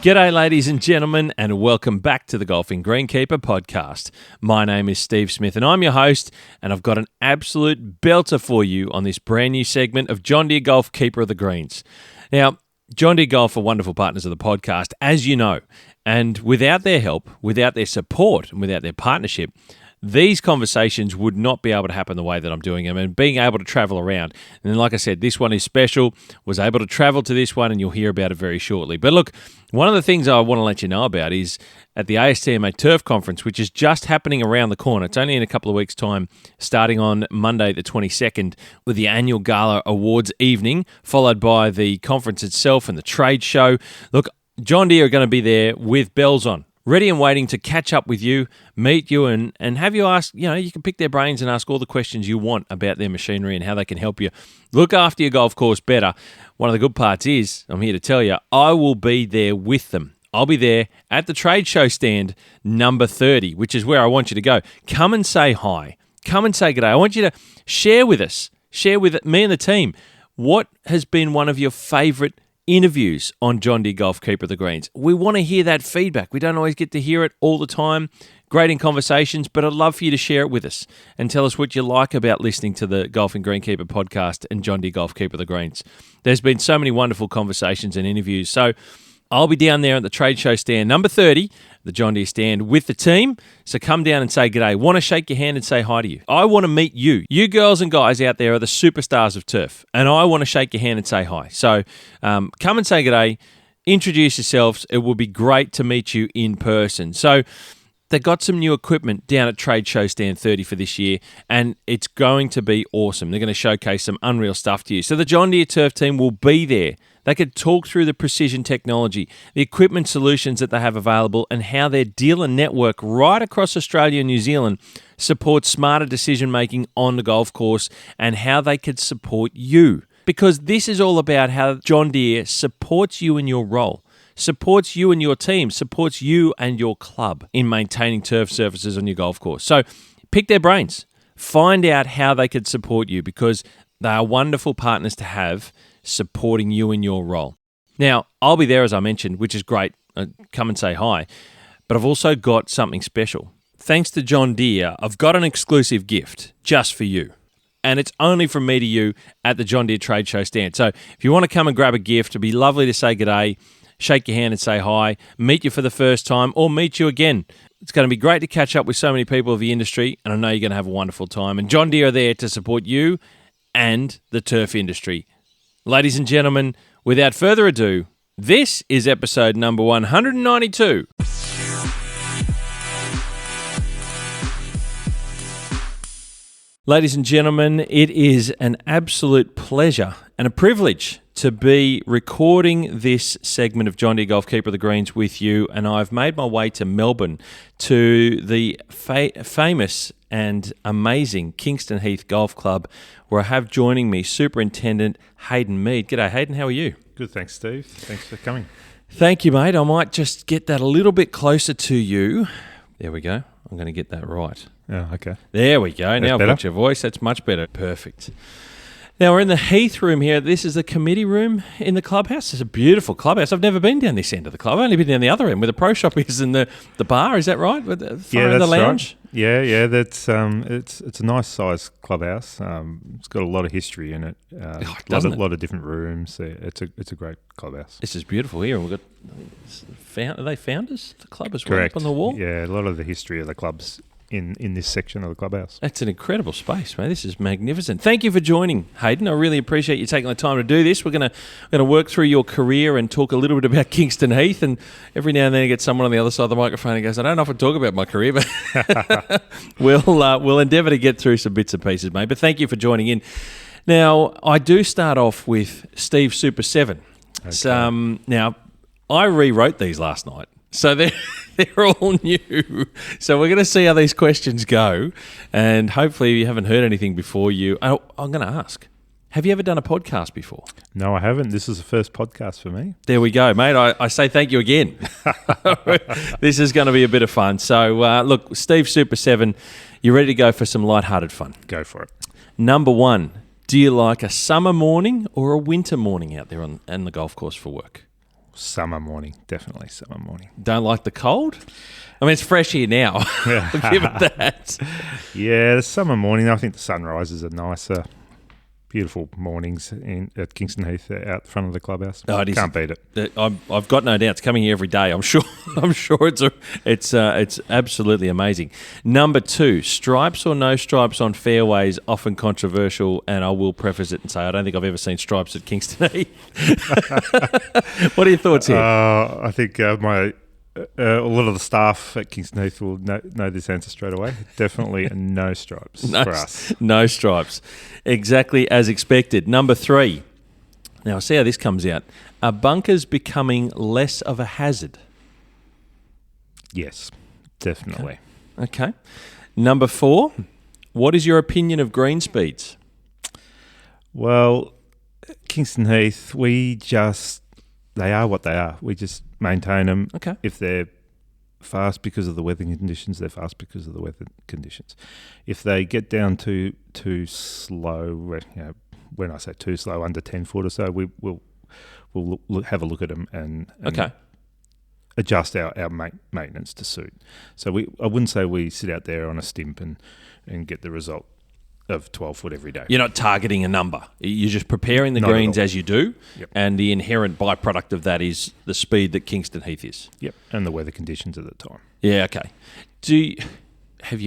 G'day, ladies and gentlemen, and welcome back to the Golfing Greenkeeper podcast. My name is Steve Smith, and I'm your host, and I've got an absolute belter for you on this brand new segment of John Deere Golf Keeper of the Greens. Now, John Deere Golf are wonderful partners of the podcast, as you know, and without their help, without their support, and without their partnership, these conversations would not be able to happen the way that I'm doing them, and being able to travel around. And then, like I said, this one is special. Was able to travel to this one, and you'll hear about it very shortly. But look, one of the things I want to let you know about is at the ASTMA Turf Conference, which is just happening around the corner. It's only in a couple of weeks' time, starting on Monday the 22nd, with the annual gala awards evening, followed by the conference itself and the trade show. Look, John Deere are going to be there with bells on, ready and waiting to catch up with you, meet you, and have you ask, you can pick their brains and ask all the questions you want about their machinery and how they can help you look after your golf course better. One of the good parts is, I'm here to tell you, I will be there with them. I'll be there at the trade show stand number 30, which is where I want you to go. Come and say hi. Come and say good day. I want you to share with us, share with me and the team, what has been one of your favourite interviews on John Deere Golf Keeper of the Greens. We want to hear that feedback. We don't always get to hear it all the time. Great in conversations, but I'd love for you to share it with us and tell us what you like about listening to the Golfing Greenkeeper podcast and John Deere Golf Keeper of the Greens. There's been so many wonderful conversations and interviews. So I'll be down there at the trade show stand number 30, the John Deere stand, with the team. So come down and say g'day. Want to shake your hand and say hi to you. I want to meet you. You girls and guys out there are the superstars of turf, and I want to shake your hand and say hi. So come and say g'day. Introduce yourselves. It will be great to meet you in person. So they got some new equipment down at Trade Show Stand 30 for this year, and it's going to be awesome. They're going to showcase some unreal stuff to you. So the John Deere Turf team will be there. They could talk through the precision technology, the equipment solutions that they have available, and how their dealer network right across Australia and New Zealand supports smarter decision-making on the golf course, and how they could support you. Because this is all about how John Deere supports you in your role, supports you and your team, supports you and your club in maintaining turf surfaces on your golf course. So pick their brains. Find out how they could support you, because they are wonderful partners to have supporting you in your role. Now, I'll be there, as I mentioned, which is great. Come and say hi. But I've also got something special. Thanks to John Deere, I've got an exclusive gift just for you. And it's only from me to you at the John Deere Trade Show stand. So if you want to come and grab a gift, it'd be lovely to say g'day, shake your hand and say hi, meet you for the first time, or meet you again. It's going to be great to catch up with so many people of the industry, and I know you're going to have a wonderful time. And John Deere are there to support you and the turf industry. Ladies and gentlemen, without further ado, this is episode number 192. Ladies and gentlemen, it is an absolute pleasure and a privilege to be recording this segment of John Deere Golf Keeper of the Greens with you, and I've made my way to Melbourne to the famous and amazing Kingston Heath Golf Club, where I have joining me Superintendent Hayden Mead. G'day, Hayden. How are you? Good, thanks, Steve. Thanks for coming. Thank you, mate. I might just get that a little bit closer to you. There we go. I'm going to get that right. Oh, okay. There we go. Now I've got your voice. That's much better. Perfect. Now, we're in the Heath room here. This is the committee room in the clubhouse. It's a beautiful clubhouse. I've never been down this end of the club. I've only been down the other end where the pro shop is and the bar. Is that right? With the yeah, that's the lounge? Right. Yeah. That's it's a nice size clubhouse. It's got a lot of history in it. Doesn't a lot of different rooms. It's a great clubhouse. This is beautiful here. We've got are they founders? The club is correct. Right up on the wall. Yeah, a lot of the history of the clubs in this section of the clubhouse. That's an incredible space, man. This is magnificent. Thank you for joining, Hayden. I really appreciate you taking the time to do this. We're going to work through your career and talk a little bit about Kingston Heath, and every now and then I get someone on the other side of the microphone who goes, I don't often talk about my career, but we'll endeavour to get through some bits and pieces, mate. But thank you for joining in. Now, I do start off with Steve Super 7. Okay. Now, I rewrote these last night. So they're all new. So we're going to see how these questions go. And hopefully you haven't heard anything before you. I'm going to ask, have you ever done a podcast before? No, I haven't. This is the first podcast for me. There we go, mate. I say thank you again. This is going to be a bit of fun. So look, Steve Super 7, you ready to go for some lighthearted fun? Go for it. Number one, do you like a summer morning or a winter morning out there on the golf course for work? Summer morning, definitely summer morning. Don't like the cold? I mean, it's fresh here now. I'll give it that. Yeah, the summer morning, I think the sunrises are nicer. Beautiful mornings at Kingston Heath out front of the clubhouse. Oh, it is. Can't beat it. I've got no doubt it's coming here every day. I'm sure. I'm sure it's absolutely amazing. Number 2, stripes or no stripes on fairways, often controversial. And I will preface it and say I don't think I've ever seen stripes at Kingston Heath. What are your thoughts here? I think a lot of the staff at Kingston Heath will know this answer straight away. Definitely no stripes for us. No stripes. Exactly as expected. Number 3. Now, see how this comes out. Are bunkers becoming less of a hazard? Yes, definitely. Okay. Number 4. What is your opinion of green speeds? Well, Kingston Heath, they are what they are. We just maintain them. Okay. If they're fast because of the weather conditions, they're fast because of the weather conditions. If they get down to too slow, when I say too slow, under 10 foot or so, we'll have a look at them and adjust our maintenance to suit. So I wouldn't say we sit out there on a stimp and get the result of 12 foot every day. You're not targeting a number. You're just preparing the greens as you do, and the inherent byproduct of that is the speed that Kingston Heath is. Yep, and the weather conditions at the time. Yeah, okay. Have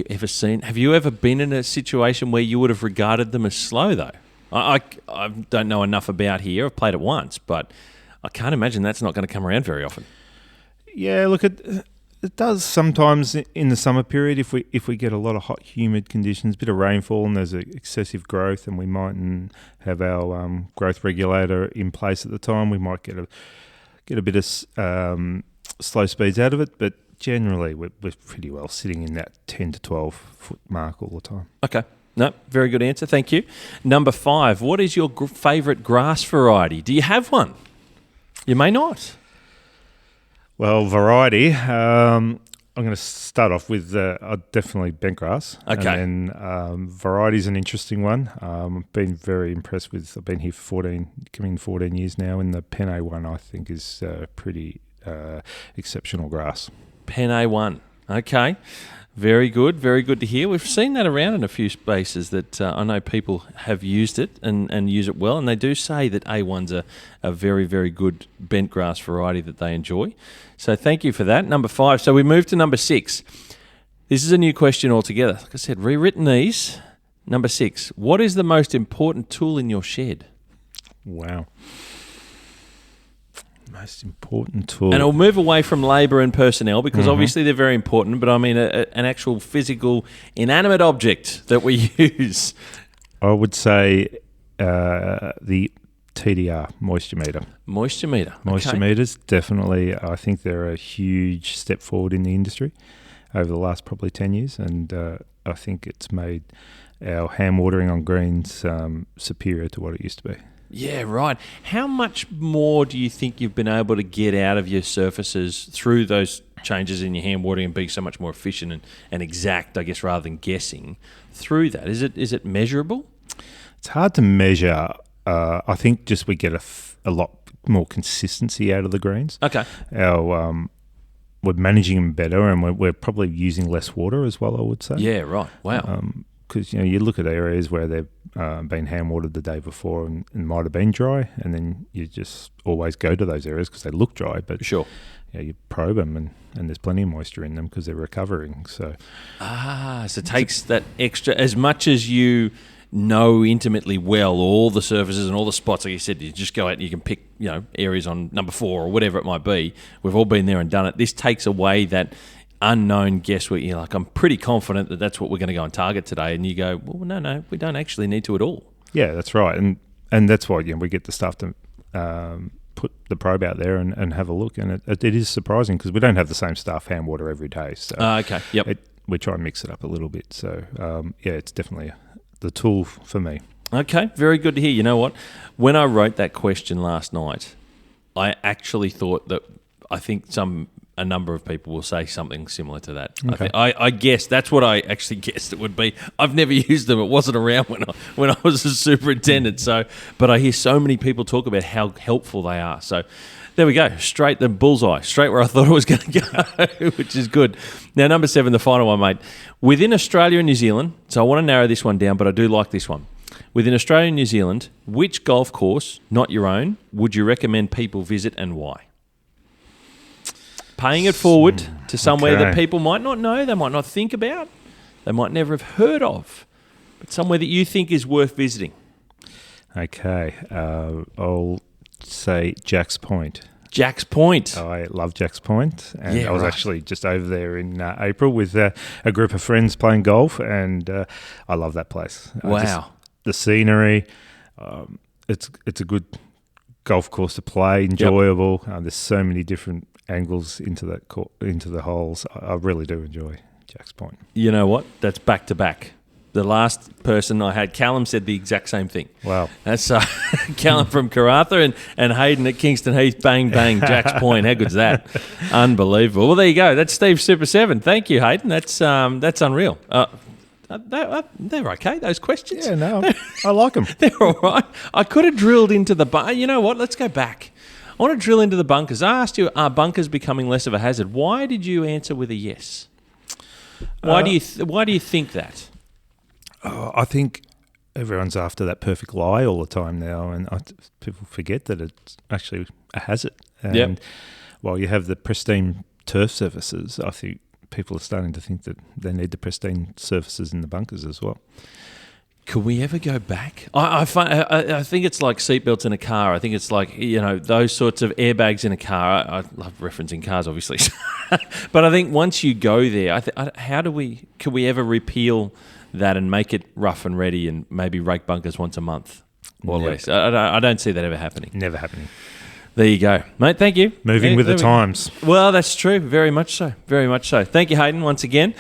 you ever been in a situation where you would have regarded them as slow, though? I don't know enough about here. I've played it once, but I can't imagine that's not going to come around very often. Yeah, look, it does sometimes in the summer period if we get a lot of hot, humid conditions, a bit of rainfall, and there's excessive growth, and we mightn't have our growth regulator in place at the time. We might get a bit of slow speeds out of it, but generally we're pretty well sitting in that 10 to 12 foot mark all the time. Okay. No, very good answer. Thank you. Number 5, what is your favourite grass variety? Do you have one? You may not. Well, variety. I'm going to start off with definitely bentgrass. Okay. And then variety is an interesting one. I've been very impressed with. I've been here for 14 years now, and the Pen A1 I think is pretty exceptional grass. Pen A1. Okay. Very good to hear. We've seen that around in a few spaces that I know people have used it and use it well, and they do say that A1's a very, very good bent grass variety that they enjoy. So thank you for that. Number 5. So we move to number 6. This is a new question altogether. Like I said, rewritten these. Number 6. What is the most important tool in your shed? Wow. Most important tool. And I'll move away from labour and personnel because obviously they're very important, but I mean an actual physical, inanimate object that we use. I would say the TDR, moisture meter. Moisture meter. Moisture meters, definitely. I think they're a huge step forward in the industry over the last probably 10 years, and I think it's made our hand watering on greens superior to what it used to be. Yeah, right. How much more do you think you've been able to get out of your surfaces through those changes in your hand watering and being so much more efficient and exact, I guess, rather than guessing through that? Is it measurable? It's hard to measure. I think just we get a lot more consistency out of the greens. Okay. We're managing them better, and we're probably using less water as well, I would say. Yeah, right. Wow. Because you look at areas where they've been hand watered the day before and might have been dry, and then you just always go to those areas because they look dry. But sure, you probe them and there's plenty of moisture in them because they're recovering. So it takes that extra, as much as you know intimately well all the surfaces and all the spots. Like you said, you just go out and you can pick areas on number 4 or whatever it might be. We've all been there and done it. This takes away that unknown guesswork. You're like, I'm pretty confident that that's what we're going to go and target today, and you go, well, no, we don't actually need to at all. Yeah, that's right, and that's why we get the staff to put the probe out there and have a look, and it is surprising because we don't have the same staff hand water every day. So okay, yep, we try and mix it up a little bit. So it's definitely the tool for me. Okay, very good to hear. You know what? When I wrote that question last night, I actually thought that I think a number of people will say something similar to that. Okay. I guess that's what I actually guessed it would be. I've never used them. It wasn't around when I was a superintendent. But I hear so many people talk about how helpful they are. So There we go. Straight the bullseye. Straight where I thought it was going to go, which is good. Now, number 7, the final one, mate. Within Australia and New Zealand, so I want to narrow this one down, but I do like this one. Within Australia and New Zealand, which golf course, not your own, would you recommend people visit and why? Paying it forward to somewhere that people might not know, they might not think about, they might never have heard of, but somewhere that you think is worth visiting. Okay. I'll say Jack's Point. Jack's Point. I love Jack's Point, and I was actually just over there in April with a group of friends playing golf, and I love that place. Wow. The scenery, it's a good golf course to play, enjoyable. Yep. There's so many different angles into the holes. I really do enjoy Jack's Point. You know what? That's back to back. The last person I had, Callum, said the exact same thing. Wow. That's Callum from Karratha and Hayden at Kingston Heath, bang, bang, Jack's Point. How good's that? Unbelievable. Well, there you go. That's Steve's Super 7. Thank you, Hayden. That's unreal. They're okay, those questions. Yeah, no, I like them. They're all right. I could have drilled into the you know what? Let's go back. I want to drill into the bunkers. I asked you, are bunkers becoming less of a hazard? Why did you answer with a yes? Why do you think that? I think everyone's after that perfect lie all the time now, and people forget that it's actually a hazard. And while you have the pristine turf surfaces, I think people are starting to think that they need the pristine surfaces in the bunkers as well. Could we ever go back? I think it's like seatbelts in a car. I think it's like, those sorts of airbags in a car. I love referencing cars, obviously. But I think once you go there, could we ever repeal that and make it rough and ready and maybe rake bunkers once a month or less? I don't see that ever happening. Never happening. There you go. Mate, thank you. Moving with the times. Well, that's true. Very much so. Very much so. Thank you, Hayden, once again.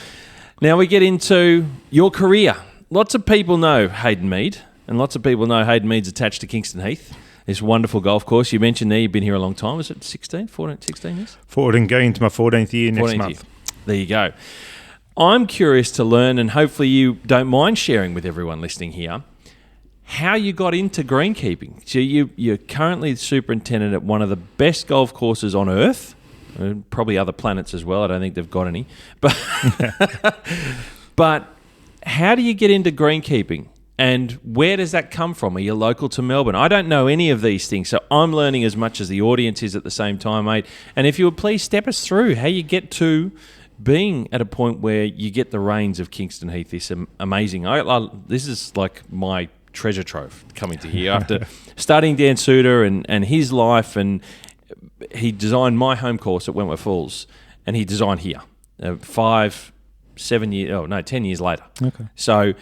Now we get into your career. Lots of people know Hayden Mead, and lots of people know Hayden Mead's attached to Kingston Heath, this wonderful golf course. You mentioned there you've been here a long time. Was it 16 years? 14, going into my 14th year next month. There you go. I'm curious to learn, and hopefully you don't mind sharing with everyone listening here, how you got into greenkeeping. So you're currently the superintendent at one of the best golf courses on Earth, and probably other planets as well. I don't think they've got any. But how do you get into greenkeeping, and where does that come from? Are you local to Melbourne? I don't know any of these things, so I'm learning as much as the audience is at the same time, mate. And if you would please step us through how you get to being at a point where you get the reins of Kingston Heath. This amazing. This is like my treasure trove coming to here after studying Dan Suter and his life, and he designed my home course at Wentworth Falls, and he designed here 10 years later. Okay. So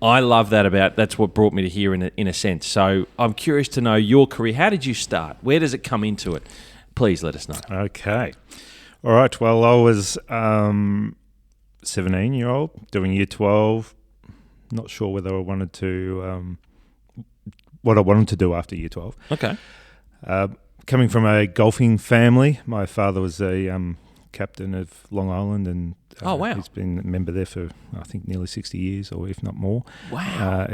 I love that that's what brought me to here in a sense. So I'm curious to know your career. How did you start? Where does it come into it? Please let us know. Okay. All right. Well, I was 17-year-old doing year 12. Not sure whether I wanted to what I wanted to do after year 12. Okay. Coming from a golfing family, my father was a captain of Long Island, and oh wow, he's been a member there for I think nearly 60 years, or if not more. Wow.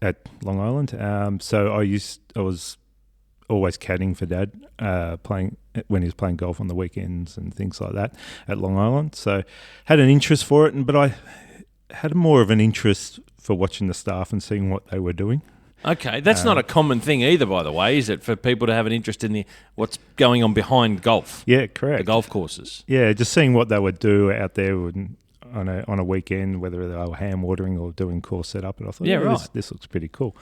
At Long Island. So I was always caddying for Dad, playing when he was playing golf on the weekends and things like that at Long Island. So had an interest for it, but I had more of an interest for watching the staff and seeing what they were doing. Okay, that's not a common thing either, by the way, is it, for people to have an interest in what's going on behind golf? Yeah, correct. The golf courses. Yeah, just seeing what they would do out there on a weekend, whether they were hand watering or doing course setup, and I thought, right, this looks pretty cool.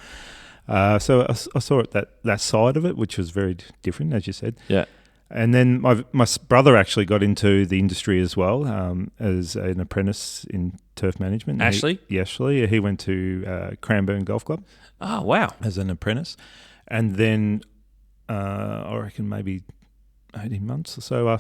So I saw it that side of it, which was very different, as you said. Yeah. And then my brother actually got into the industry as well, as an apprentice in turf management. Ashley? Ashley. He went to Cranbourne Golf Club. Oh, wow. As an apprentice. And then I reckon maybe 18 months or so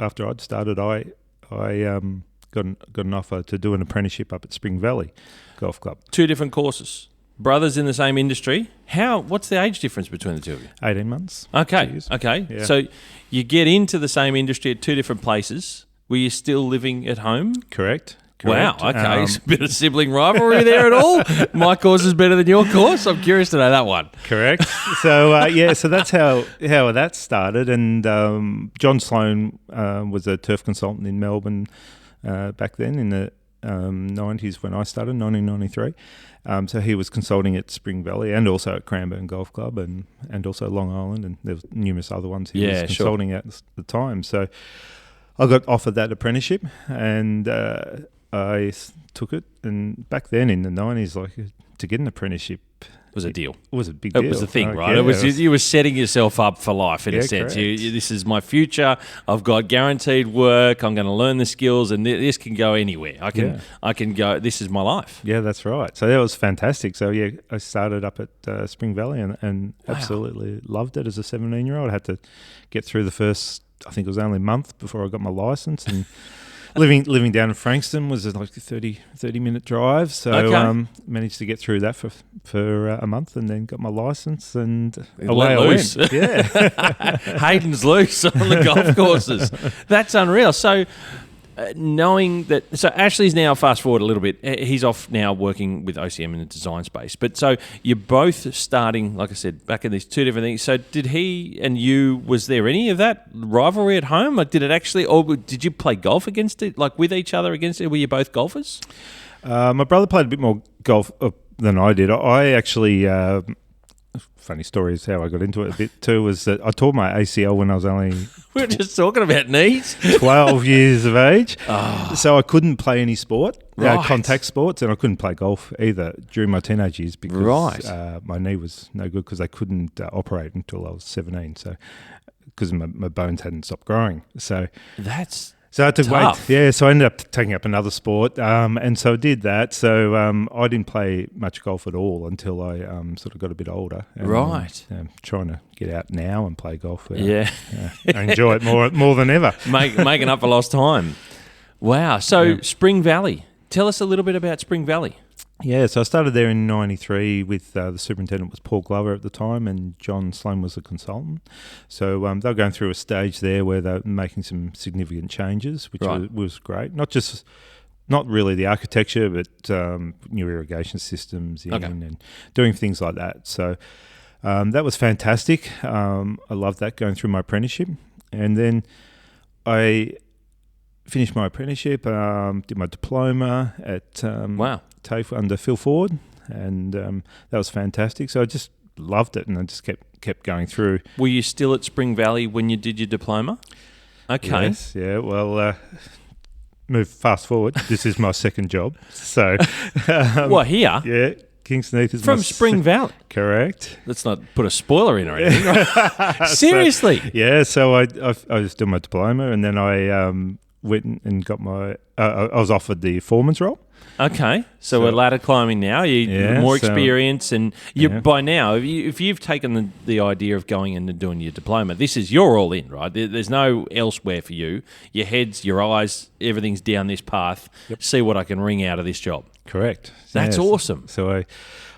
after I'd started, I got an offer to do an apprenticeship up at Spring Valley Golf Club. 2 different courses. Brothers in the same industry. What's the age difference between the two of you? 18 months. Okay. Yeah. So you get into the same industry at 2 different places. Were you still living at home? Correct. Wow, correct. okay. It's a bit of sibling rivalry there at all? My course is better than your course? I'm curious to know that one. Correct. So, so that's how that started. And John Sloan was a turf consultant in Melbourne back then in the 90s when I started, 1993. So he was consulting at Spring Valley and also at Cranbourne Golf Club and also Long Island, and there was numerous other ones he was consulting at the time. So I got offered that apprenticeship, and I took it. And back then in the 90s, like, to get an apprenticeship was a deal. It was a big deal. It was a thing, right? Yeah, you were setting yourself up for life in a sense. This is my future. I've got guaranteed work. I'm going to learn the skills, and this can go anywhere. I can go. This is my life. Yeah, that's right. So that was fantastic. So yeah, I started up at Spring Valley and absolutely loved it as a 17-year-old. I had to get through the first, I think it was only a month before I got my license, and living down in Frankston was like a 30-minute drive. So managed to get through that for a month, and then got my license, and away I went. Yeah. Hayden's loose on the golf courses. That's unreal. So knowing that, so Ashley's now, fast forward a little bit, he's off now working with OCM in the design space. But so you're both starting, like I said, back in these two different things. So did he and you, was there any of that rivalry at home? Like, did it actually, or did you play golf against it, like with each other against it? Were you both golfers? My brother played a bit more golf than I did. I actually, funny story is how I got into it a bit too, was that I tore my ACL when I was only... We were just talking about knees. 12 years of age. Oh. So I couldn't play any sport, Right. contact sports, and I couldn't play golf either during my teenage years because my knee was no good because they couldn't operate until I was 17. So because my bones hadn't stopped growing. So I had to tough. wait. Yeah, so I ended up taking up another sport, and so I did that. So I didn't play much golf at all until I sort of got a bit older. And, Right. trying to get out now and play golf. Yeah. I enjoy it more than ever. Making up for lost time. Wow. So Spring Valley. Tell us a little bit about Spring Valley. Yeah, so I started there in 93 with the superintendent was Paul Glover at the time, and John Sloan was the consultant. So they were going through a stage there where they were making some significant changes, which was great. Not really the architecture, but new irrigation systems and doing things like that. So that was fantastic. I loved that, going through my apprenticeship. And then I finished my apprenticeship, did my diploma at TAFE under Phil Ford, and that was fantastic. So I just loved it, and I just kept going through. Were you still at Spring Valley when you did your diploma? Okay. Yes, yeah. Well, fast forward. This is my second job. So, here? Yeah, Kingston Heath is from Spring Valley. Correct. Let's not put a spoiler in or anything. Right? Seriously? So I was doing my diploma, and then I went and got my. I was offered the foreman's role. Okay, so we're ladder climbing now. You more experience, and you by now, if you've taken the idea of going in and doing your diploma, you're all in, right? There's no elsewhere for you. Your heads, your eyes, everything's down this path. Yep. See what I can wring out of this job. Correct. That's awesome. So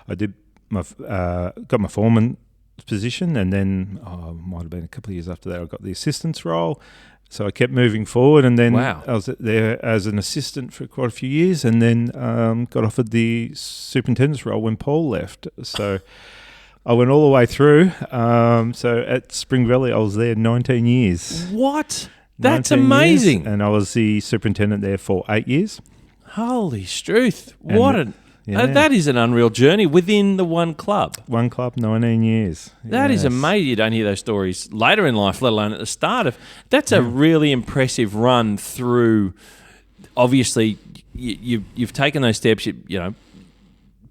I did got my foreman position, and then might have been a couple of years after that I got the assistant's role. So I kept moving forward, and then I was there as an assistant for quite a few years, and then got offered the superintendent's role when Paul left. So I went all the way through. So at Spring Valley, I was there 19 years. What? That's amazing. And I was the superintendent there for 8 years. Holy struth. That is an unreal journey within the one club. One club, 19 years. That is amazing. You don't hear those stories later in life, let alone at the start of. That's a really impressive run through. Obviously, you've taken those steps.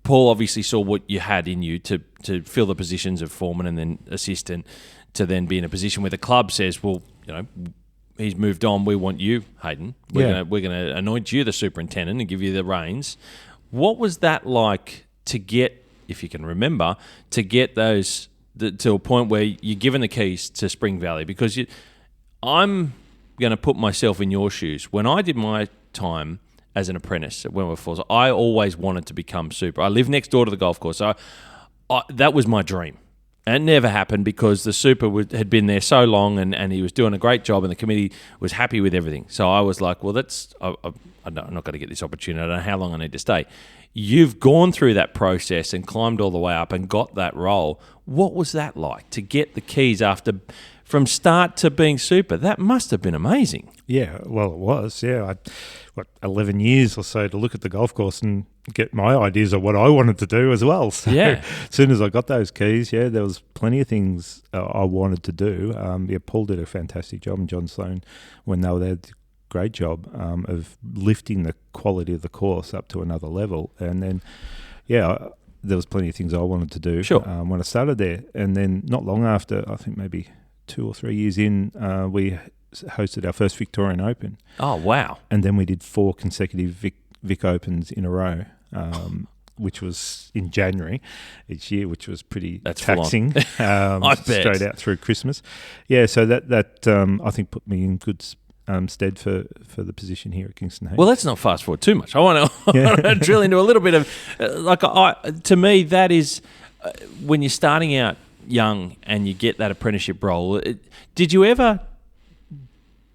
Paul obviously saw what you had in you to fill the positions of foreman and then assistant, to then be in a position where the club says, well, he's moved on. We want you, Hayden. We're going to anoint you the superintendent and give you the reins. What was that like to get, if you can remember, to get those to a point where you're given the keys to Spring Valley? Because I'm going to put myself in your shoes. When I did my time as an apprentice at Wentworth Falls, I always wanted to become super. I live next door to the golf course, so that was my dream. And it never happened because the super had been there so long and he was doing a great job and the committee was happy with everything. So I was like, well, I'm not going to get this opportunity. I don't know how long I need to stay. You've gone through that process and climbed all the way up and got that role. What was that like to get the keys from start to being super? That must have been amazing. Yeah, well, it was. Yeah, 11 years or so to look at the golf course and get my ideas of what I wanted to do as well. So Yeah. As soon as I got those keys, there was plenty of things I wanted to do. Paul did a fantastic job, and John Sloan, when they were there, did a great job of lifting the quality of the course up to another level. And then, there was plenty of things I wanted to do when I started there. And then not long after, I think maybe 2 or 3 years in, we hosted our first Victorian Open. Oh, wow. And then we did 4 consecutive Vic Opens in a row, which was in January each year, which was pretty taxing. I bet. Straight out through Christmas. Yeah, so that I think put me in good stead for the position here at Kingston Heath. Well, let's not fast forward too much. I want to drill into a little bit of, to me, that is, when you're starting out young and you get that apprenticeship role, did you ever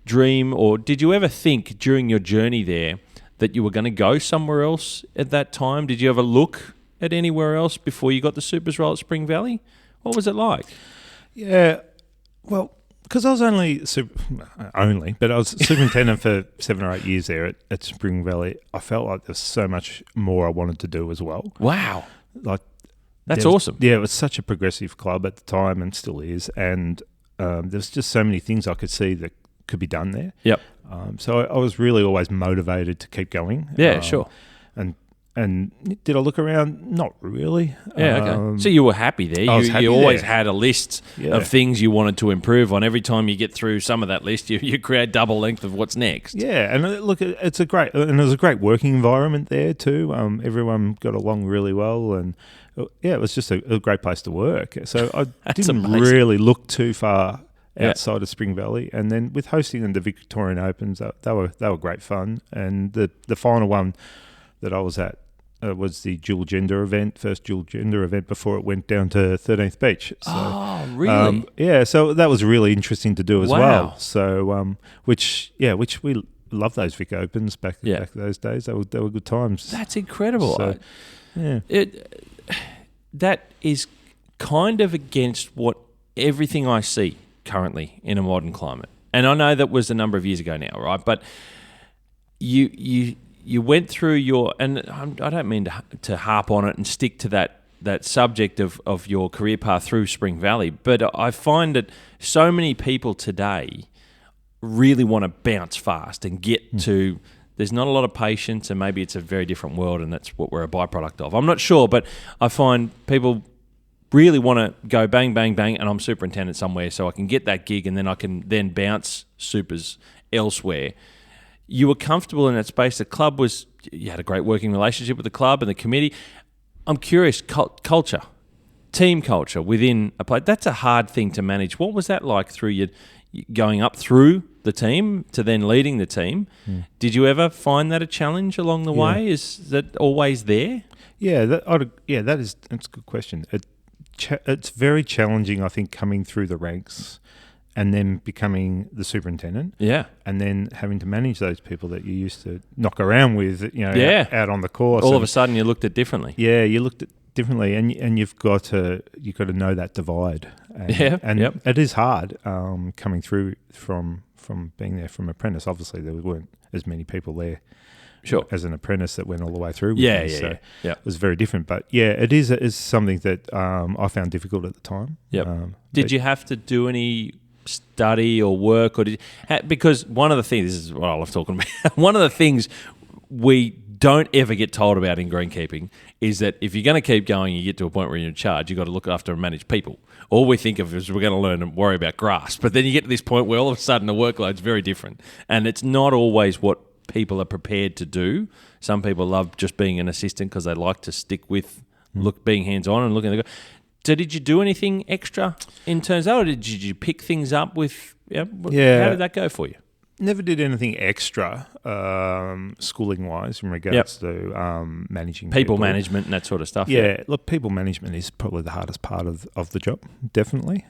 dream or did you ever think during your journey there that you were going to go somewhere else at that time? Did you ever look at anywhere else before you got the Supers role at Spring Valley? What was it like? Yeah, well, because I was but I was superintendent for 7 or 8 years there at Spring Valley. I felt like there's so much more I wanted to do as well. Wow. That's was, awesome. Yeah, it was such a progressive club at the time and still is. And there's just so many things I could see that could be done there. Yep. So I was really always motivated to keep going. Yeah, sure. And did I look around? Not really. Yeah, okay. So you were happy there. You always had a list of things you wanted to improve on. Every time you get through some of that list, you create double length of what's next. Yeah, and look, it was a great working environment there too. Everyone got along really well, and it was just a great place to work. So I didn't really look too far outside of Spring Valley. And then with hosting the Victorian Opens, they were great fun. And the final one that I was at was the first dual gender event before it went down to 13th Beach. So, oh, really? So that was really interesting to do as well. So, which we loved those Vic Opens back those days. They were good times. That's incredible. So, that is kind of against what everything I see currently in a modern climate. And I know that was a number of years ago now, right? But you went through and I don't mean to harp on it and stick to that subject of your career path through Spring Valley, but I find that so many people today really want to bounce fast and get to. There's not a lot of patience, and maybe it's a very different world, and that's what we're a byproduct of. I'm not sure, but I find people really want to go bang, bang, bang, and I'm superintendent somewhere, so I can get that gig, and then I can then bounce supers elsewhere. You were comfortable in that space. The club you had a great working relationship with the club and the committee. I'm curious, culture, team culture within a place, that's a hard thing to manage. What was that like through you going up through the team to then leading the team? Did you ever find that a challenge along the way? Is that always there? Yeah, that's a good question. It's very challenging, I think, coming through the ranks and then becoming the superintendent. Yeah. And then having to manage those people that you used to knock around with, out on the course. All of a sudden you looked at differently. Yeah, you looked at differently, and you've got to know that divide. And it is hard coming through from being there from apprentice. Obviously, there weren't as many people there. Sure. As an apprentice that went all the way through with me. So it was very different. But it is something that I found difficult at the time. Yep. Did you have to do any study or work, or because one of the things, this is what I love talking about, one of the things we don't ever get told about in greenkeeping is that if you're going to keep going, you get to a point where you're in charge, you've got to look after and manage people. All we think of is we're going to learn and worry about grass. But then you get to this point where all of a sudden the workload's very different. And it's not always what people are prepared to do. Some people love just being an assistant because they like to stick with being hands-on and looking at the. So did you do anything extra in terms of that, or did you pick things up with... How did that go for you? never did anything extra schooling wise in regards to managing people management and that sort of stuff. Yeah, look, people management is probably the hardest part of the job, definitely,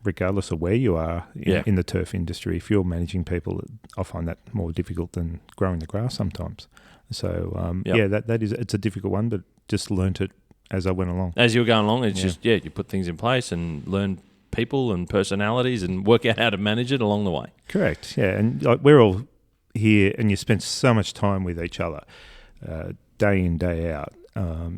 regardless of where you are in the turf industry. If you're managing people, I find that more difficult than growing the grass sometimes. So, it's a difficult one, but just learnt it as I went along. As you were going along, it's just, you put things in place and learn people and personalities and work out how to manage it along the way. Correct, yeah. And we're all here and you spend so much time with each other day in, day out.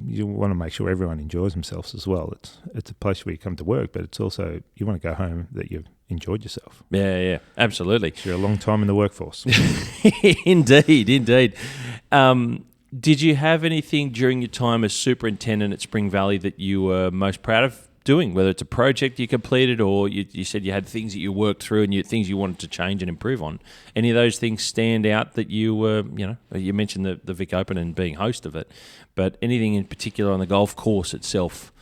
You want to make sure everyone enjoys themselves as well. It's a place where you come to work, but it's also, you want to go home that you've enjoyed yourself. Yeah, absolutely. So you're a long time in the workforce. Indeed. Did you have anything during your time as superintendent at Spring Valley that you were most proud of doing, whether it's a project you completed or you said you had things that you worked through and things you wanted to change and improve on? Any of those things stand out that you were, you mentioned the Vic Open and being host of it, but anything in particular on the golf course itself,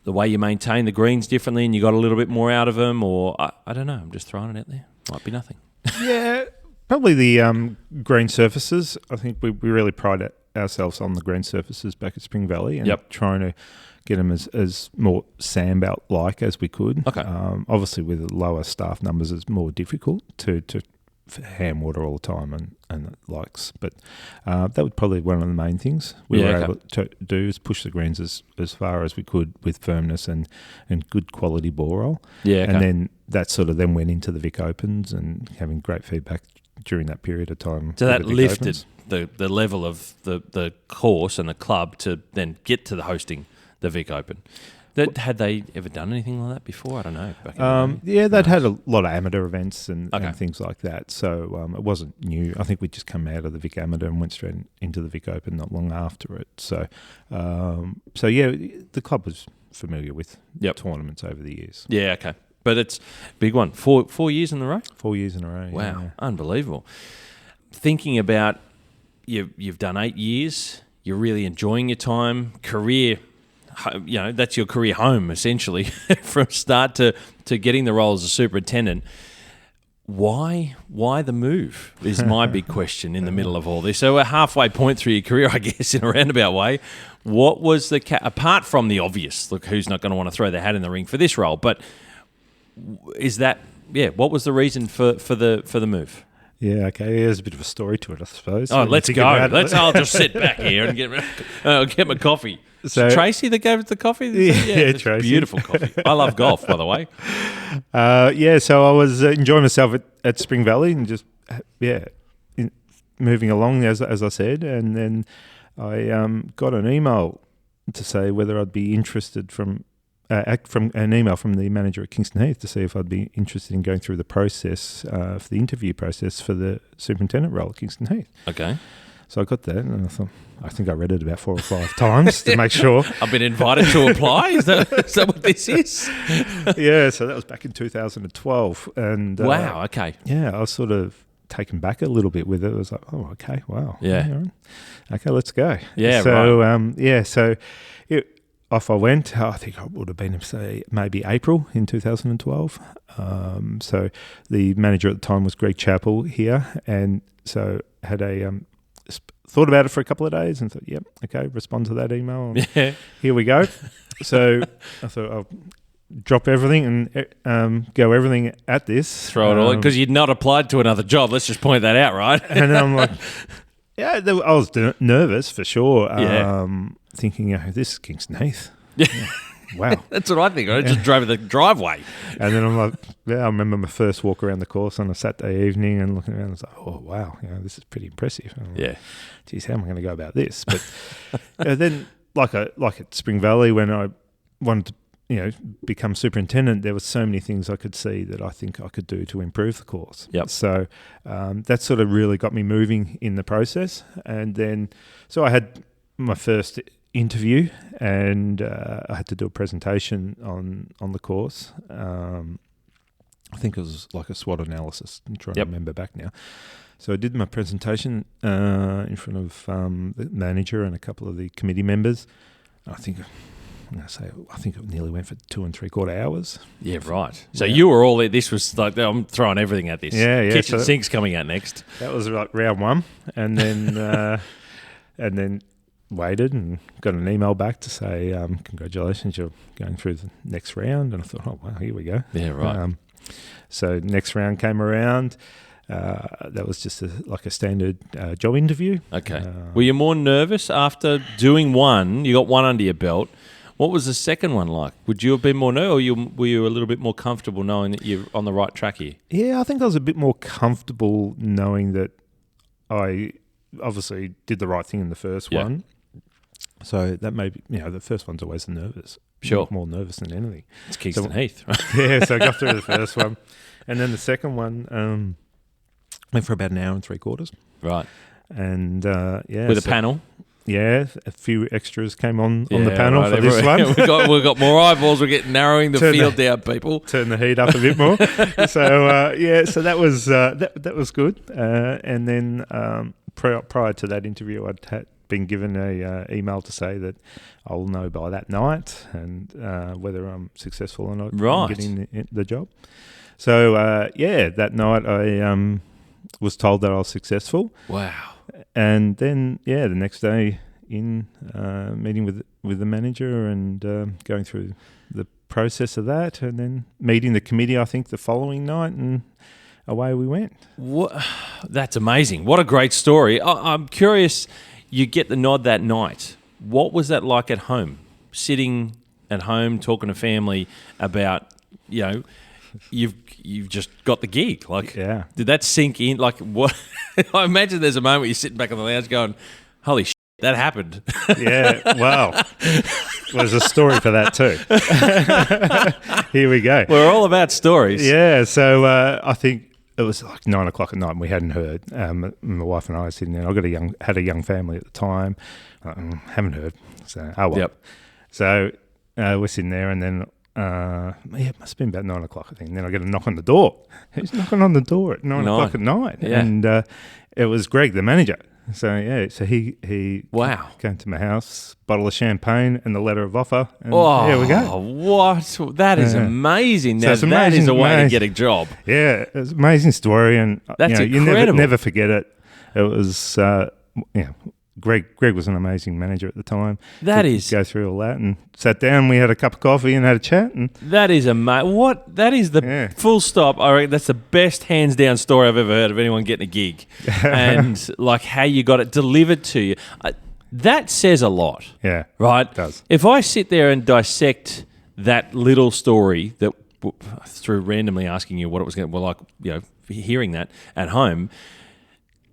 the way you maintain the greens differently and you got a little bit more out of them, or I don't know, I'm just throwing it out there. Might be nothing. Yeah, probably the green surfaces. I think we really pride ourselves on the green surfaces back at Spring Valley and trying to get them as more sandbelt-like as we could. Okay. Obviously, with lower staff numbers, it's more difficult to hand water all the time and the likes. But that was probably one of the main things we were able to do, is push the greens as far as we could with firmness and good quality ball roll. Yeah, okay. And then that sort of then went into the Vic Opens and having great feedback during that period of time. So that lifted the level of the course and the club to then get to the hosting the Vic Open. Had they ever done anything like that before? I don't know. They'd had a lot of amateur events and things like that. So it wasn't new. I think we'd just come out of the Vic Amateur and went straight into the Vic Open not long after it. So, the club was familiar with tournaments over the years. Yeah, okay. But it's a big one. 4 years in a row? 4 years in a row, Wow, unbelievable. Thinking about, you've done 8 years, you're really enjoying your time, career, that's your career home, essentially, from start to getting the role as a superintendent. Why the move is my big question in the middle of all this. So we're halfway point through your career, I guess, in a roundabout way. What was apart from the obvious, look, who's not going to want to throw their hat in the ring for this role, but is that, what was the reason for the move? Yeah, okay. There's a bit of a story to it, I suppose. Oh, let's go. I'll just sit back here and get my coffee. So Tracy that gave us the coffee? Yeah, Tracy. Beautiful coffee. I love golf, by the way. So I was enjoying myself at Spring Valley and just, moving along, as I said. And then I got an email to say whether I'd be interested from an email from the manager at Kingston Heath to see if I'd be interested in going through the process, for the interview process for the superintendent role at Kingston Heath. Okay. So I got that and I thought, I think I read it about 4 or 5 times to make sure. I've been invited to apply? Is that what this is? Yeah, so that was back in 2012. And wow, okay. Yeah, I was sort of taken back a little bit with it. I was like, oh, okay, wow. Yeah. Okay, let's go. Yeah, so, right. Off I went. I think it would have been, say, maybe April in 2012. So the manager at the time was Greg Chappell here, and so had thought about it for a couple of days and thought, yep, okay, respond to that email. Yeah. Here we go. So I thought I'll drop everything and go everything at this. Throw it all in, because you'd not applied to another job. Let's just point that out, right? And I'm like, I was nervous for sure. Thinking, this is Kingston Heath. Yeah. Wow. That's what I think. I just drove the driveway. And then I'm like, I remember my first walk around the course on a Saturday evening and looking around and I was like, oh, wow, this is pretty impressive. Yeah. Geez, how am I going to go about this? But then, like at Spring Valley, when I wanted to, become superintendent, there were so many things I could see that I think I could do to improve the course. Yep. So that sort of really got me moving in the process. And then, so I had my first interview and I had to do a presentation on the course. I think it was like a SWOT analysis. I'm trying to remember back now. So I did my presentation in front of the manager and a couple of the committee members. I think I think it nearly went for 2 3/4 hours. Yeah, right. So you were all there. This was like, I'm throwing everything at this. Yeah. Kitchen sink's coming out next. That was like round one, and then waited and got an email back to say, congratulations, you're going through the next round. And I thought, oh, wow, here we go. Yeah, right. So next round came around. That was just like a standard job interview. Okay. Were you more nervous after doing one? You got one under your belt. What was the second one like? Would you have been more nervous, or were you a little bit more comfortable knowing that you're on the right track here? Yeah, I think I was a bit more comfortable knowing that I obviously did the right thing in the first one. So that may be, the first one's always nervous. Sure. More nervous than anything. It's Kingston Heath, right? Yeah, so I got through the first one. And then the second one went for about an hour and 3/4. Right. And, With a panel? Yeah, a few extras came on the panel for this one. We've got more eyeballs. We're getting narrowing the field down, people. Turn the heat up a bit more. So that was that was good. And then prior to that interview, I'd been given a email to say that I'll know by that night and whether I'm successful or not in getting the job. So that night I was told that I was successful. Wow. And then the next day in meeting with the manager and going through the process of that, and then meeting the committee I think the following night, and away we went. That's amazing. What a great story. I'm curious. You get the nod that night. What was that like at home? Sitting at home talking to family about, you've just got the gig. Like, did that sink in? Like, what? I imagine there's a moment where you're sitting back on the lounge going, "Holy shit, that happened." Yeah, well, there's a story for that too. Here we go. We're all about stories. Yeah, so I think it was like 9 o'clock at night and we hadn't heard. My wife and I were sitting there. I had a young family at the time. Haven't heard. So, oh well. Yep. So we're sitting there, and then it must have been about 9 o'clock, I think. And then I get a knock on the door. Who's knocking on the door at 9 o'clock at night? Yeah. And it was Greg, the manager. So he came to my house, bottle of champagne and the letter of offer, and here we go. What? That is amazing. Now So that is a way to get a job. Yeah, it's an amazing story, and that's incredible. You never forget it. It was Greg was an amazing manager at the time. That is go through all that and sat down. We had a cup of coffee and had a chat. And that is amazing. What? That is the full stop. I reckon that's the best hands down story I've ever heard of anyone getting a gig, and like how you got it delivered to you. That says a lot. Yeah, right. It does. If I sit there and dissect that little story that through randomly asking you what it was going to be like, hearing that at home,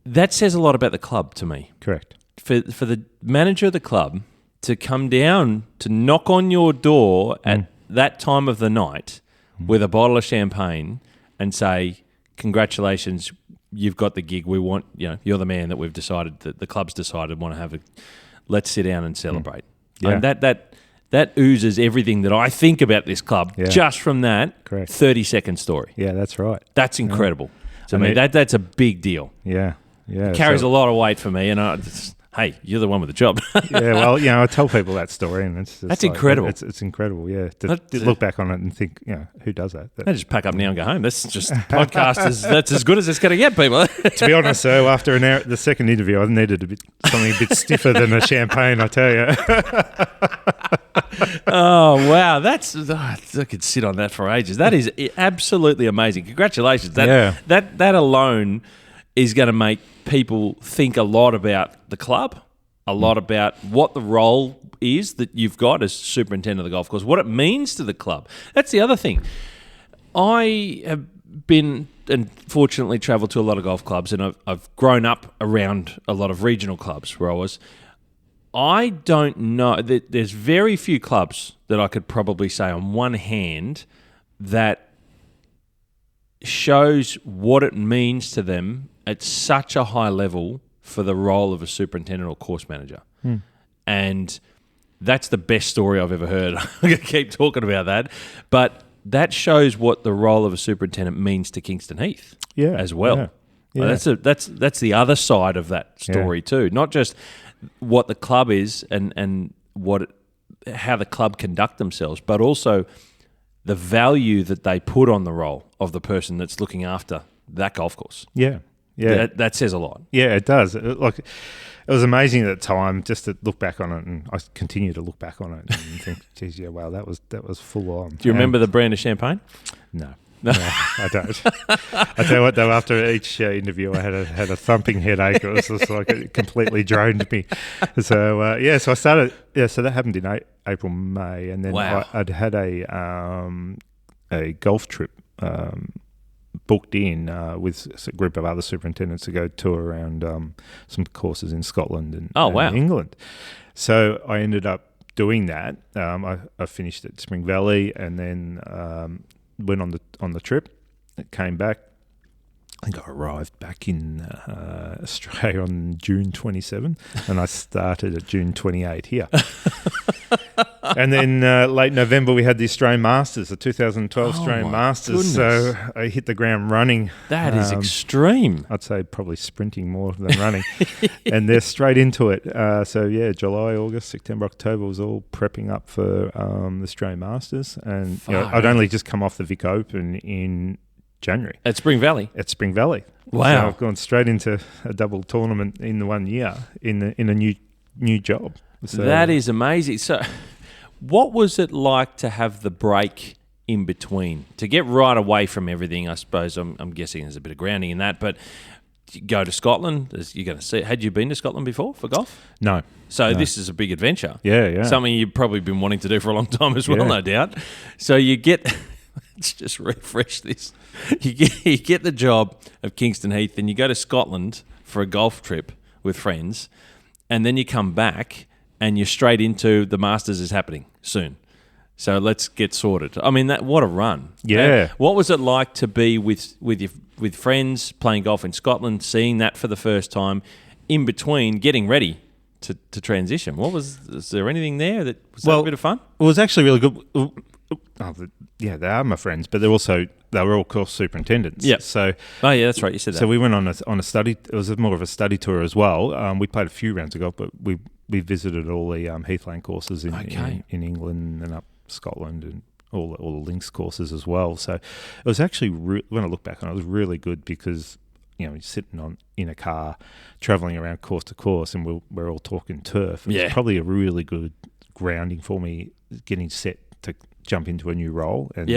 that says a lot about the club to me. Correct. For the manager of the club to come down to knock on your door at that time of the night with a bottle of champagne and say, "Congratulations, you've got the gig. We want, you're the man that we've decided, that the club's decided want to have let's sit down and celebrate." Yeah. And that oozes everything that I think about this club just from that 30-second story. Yeah, that's right. That's incredible. To me, that's a big deal. Yeah. Yeah. It carries a lot of weight for me, and hey, you're the one with the job. Yeah, well, I tell people that story, and that's incredible. It's incredible, yeah. To look back on it and think, who does that? I just pack up now and go home. That's just podcast. That's as good as it's going to get, people. To be honest, though, after an hour, the second interview, I needed something a bit stiffer than a champagne, I tell you. Oh wow, I could sit on that for ages. That is absolutely amazing. Congratulations. That alone is going to make people think a lot about the club, a lot about what the role is that you've got as superintendent of the golf course, what it means to the club. That's the other thing. I have been and fortunately travelled to a lot of golf clubs, and I've grown up around a lot of regional clubs where I was. I don't know. There's very few clubs that I could probably say on one hand that shows what it means to them at such a high level for the role of a superintendent or course manager. And that's the best story I've ever heard. I'm going to keep talking about that. But that shows what the role of a superintendent means to Kingston Heath as well. Yeah. That's the other side of that story too. Not just what the club is and what how the club conduct themselves, but also the value that they put on the role of the person that's looking after that golf course. Yeah. That says a lot. Yeah, it does. It was amazing at the time just to look back on it, and I continue to look back on it and think, geez, yeah, wow, that was full on. Do you remember the brand of champagne? No. No, I don't. I tell you what, though, after each interview, I had a thumping headache. It was just like it completely droned me. So so I started. Yeah, so that happened in April, May, and then I'd had a golf trip booked in with a group of other superintendents to go tour around some courses in Scotland and England. So I ended up doing that. I finished at Spring Valley, and then went on the trip. It came back. I think I arrived back in Australia on June 27, and I started at June 28 here. And then late November, we had the Australian Masters, the 2012 Australian Masters. Goodness. So I hit the ground running. That is extreme. I'd say probably sprinting more than running. And they're straight into it. July, August, September, October was all prepping up for the Australian Masters. And I'd only just come off the Vic Open in January. At Spring Valley? At Spring Valley. Wow. So I've gone straight into a double tournament in the 1 year in a new job. So that is amazing. So what was it like to have the break in between? To get right away from everything, I suppose, I'm guessing there's a bit of grounding in that, but you go to Scotland, as you're going to see. Had you been to Scotland before for golf? No. So this is a big adventure. Yeah. Something you've probably been wanting to do for a long time as well, no doubt. So you get... Let's just refresh this. You get the job of Kingston Heath, and you go to Scotland for a golf trip with friends, and then you come back and you're straight into the Masters is happening soon. So let's get sorted. I mean, what a run! Yeah. What was it like to be with friends playing golf in Scotland, seeing that for the first time, in between getting ready to transition? Is there anything there that was a bit of fun? It was actually really good. They are my friends, but they were all course superintendents. Yeah. So. Oh yeah, that's right. You said that. So we went on a study. It was more of a study tour as well. We played a few rounds of golf, but we visited all the Heathland courses in England and up Scotland and all the links courses as well. So it was actually when I look back on it, it was really good because you're sitting in a car traveling around course to course, and we're all talking turf. It was probably a really good grounding for me getting set to jump into a new role. And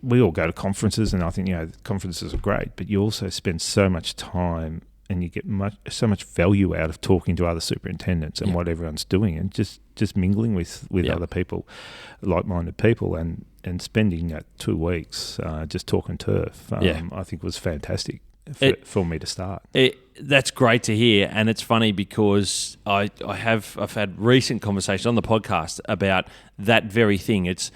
we all go to conferences, and I think conferences are great, but you also spend so much time and you get so much value out of talking to other superintendents and what everyone's doing, and just mingling with other people, like-minded people, and spending that 2 weeks just talking turf. I think was fantastic for me to start. That's great to hear, and it's funny because I've had recent conversations on the podcast about that very thing. It's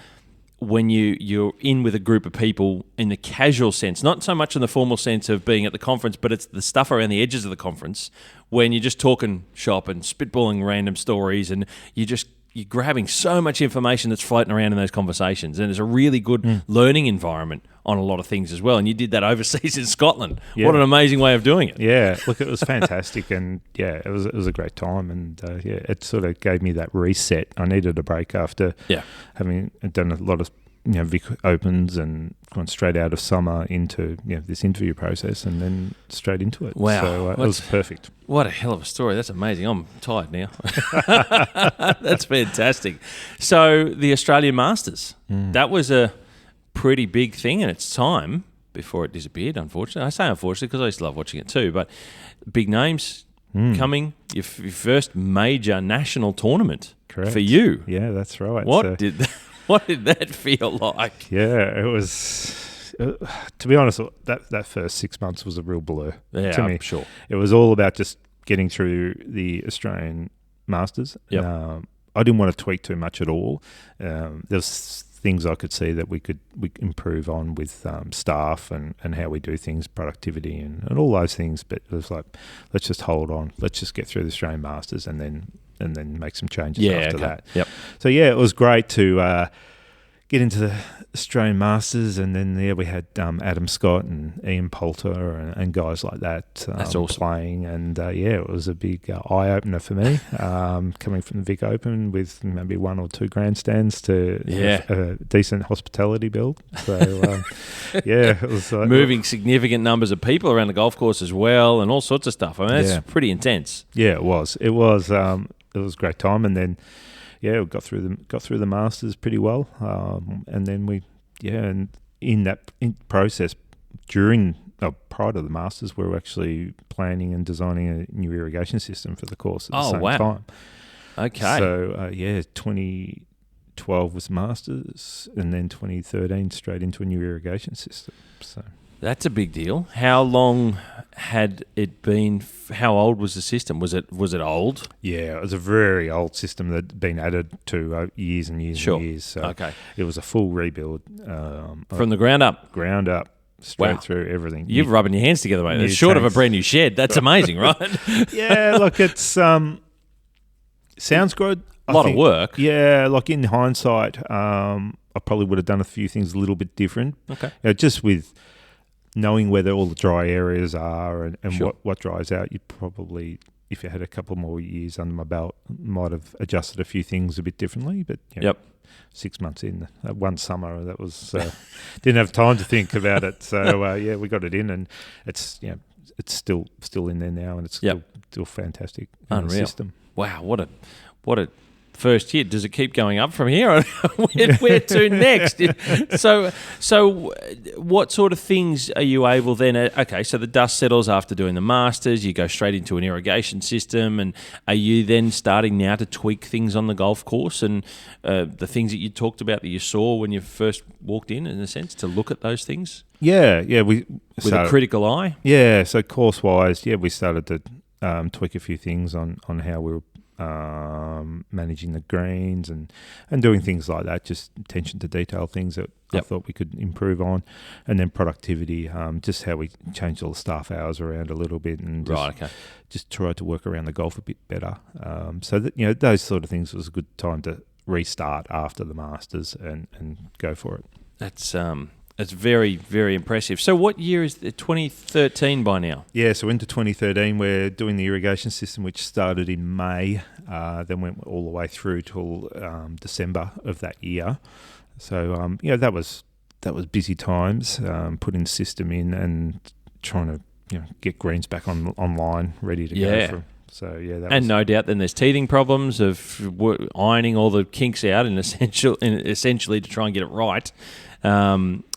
when you're in with a group of people in the casual sense, not so much in the formal sense of being at the conference, but it's the stuff around the edges of the conference when you're just talking shop and spitballing random stories, and you're grabbing so much information that's floating around in those conversations, and it's a really good learning environment on a lot of things as well. And you did that overseas in Scotland. Yeah. What an amazing way of doing it. Yeah, look, it was fantastic, and it was a great time, and it sort of gave me that reset. I needed a break after having done a lot of Vic Opens and gone straight out of summer into this interview process, and then straight into it. Wow, so it was perfect. What a hell of a story. That's amazing. I'm tired now. That's fantastic. So the Australian Masters, that was a pretty big thing in its time before it disappeared, unfortunately. I say unfortunately because I used to love watching it too, but big names coming, your first major national tournament. Correct. For you. Yeah, that's right. What did that feel like? Yeah, it was... to be honest, that first 6 months was a real blur to me. Sure. It was all about just getting through the Australian Masters. Yep. I didn't want to tweak too much at all. There's things I could see that we improve on with staff and how we do things, productivity and all those things. But it was like, let's just hold on. Let's just get through the Australian Masters and then make some changes after that. Yep. So it was great to get into the Australian Masters, and then we had Adam Scott and Ian Poulter and guys like that That's awesome. playing, and it was a big eye opener for me. Coming from the Vic Open with maybe 1 or 2 grandstands to a decent hospitality build, so it was moving significant numbers of people around the golf course as well, and all sorts of stuff. I mean, that's pretty intense. Yeah, it was. It was a great time, and then. Yeah, we got through the Masters pretty well, and then and in that process prior to the Masters, we were actually planning and designing a new irrigation system for the course at the same time. Okay. So 2012 was Masters, and then 2013 straight into a new irrigation system. So. That's a big deal. How long had it been? How old was the system? Was it old? Yeah, it was a very old system that had been added to years and years and years. So it was a full rebuild. From the ground up? Ground up, straight through everything. You're rubbing your hands together, mate. It's short of a brand new shed. That's amazing, right? Yeah, look, it's sounds good. A lot of work. Yeah, like in hindsight, I probably would have done a few things a little bit different. Okay. Just with knowing where all the dry areas are and what dries out, you'd probably, if you had a couple more years under my belt, might have adjusted a few things a bit differently. But 6 months in, one summer, that was didn't have time to think about it. So we got it in, and it's still in there now, and it's still fantastic. Unreal System. Wow, what a first year. Does it keep going up from here? Where to next? So what sort of things are you able then? Okay, so the dust settles after doing the Masters. You go straight into an irrigation system, and are you then starting now to tweak things on the golf course and the things that you talked about that you saw when you first walked in a sense, to look at those things? Yeah, with a critical eye. Yeah, so course wise, we started to tweak a few things on how we were managing the greens and doing things like that, just attention to detail things that I thought we could improve on, and then productivity, just how we changed all the staff hours around a little bit, and just tried to work around the golf a bit better. So that those sort of things was a good time to restart after the Masters and go for it. That's very, very impressive. So what year is it? 2013 by now? Yeah, so into 2013, we're doing the irrigation system, which started in May, then went all the way through till December of that year. So, that was busy times, putting the system in and trying to get greens back online, ready to go for. So no doubt then there's teething problems of ironing all the kinks out essentially to try and get it right.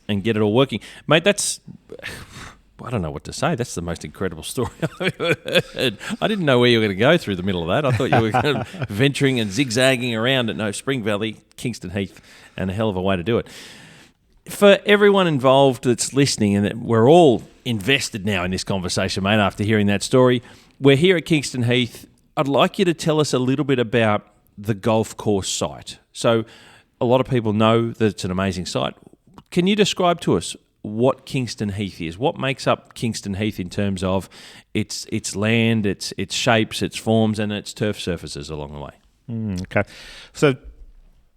And get it all working. Mate, I don't know what to say. That's the most incredible story I've ever heard. I didn't know where you were going to go through the middle of that. I thought you were kind of venturing and zigzagging around at Spring Valley, Kingston Heath, and a hell of a way to do it. For everyone involved that's listening, and we're all invested now in this conversation, mate, after hearing that story, we're here at Kingston Heath. I'd like you to tell us a little bit about the golf course site. So a lot of people know that it's an amazing site. Can you describe to us what Kingston Heath is? What makes up Kingston Heath in terms of its land, its shapes, its forms, and its turf surfaces along the way? Okay. So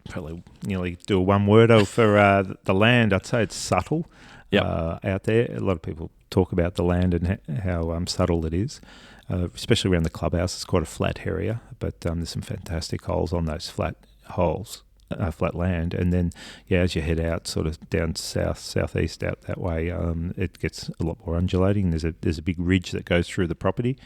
probably nearly do a one-worder for the land. I'd say it's subtle out there. A lot of people talk about the land and how subtle it is, especially around the clubhouse. It's quite a flat area, but there's some fantastic holes on those flat land, and then as you head out sort of down southeast out that way, it gets a lot more undulating. There's a big ridge that goes through the property,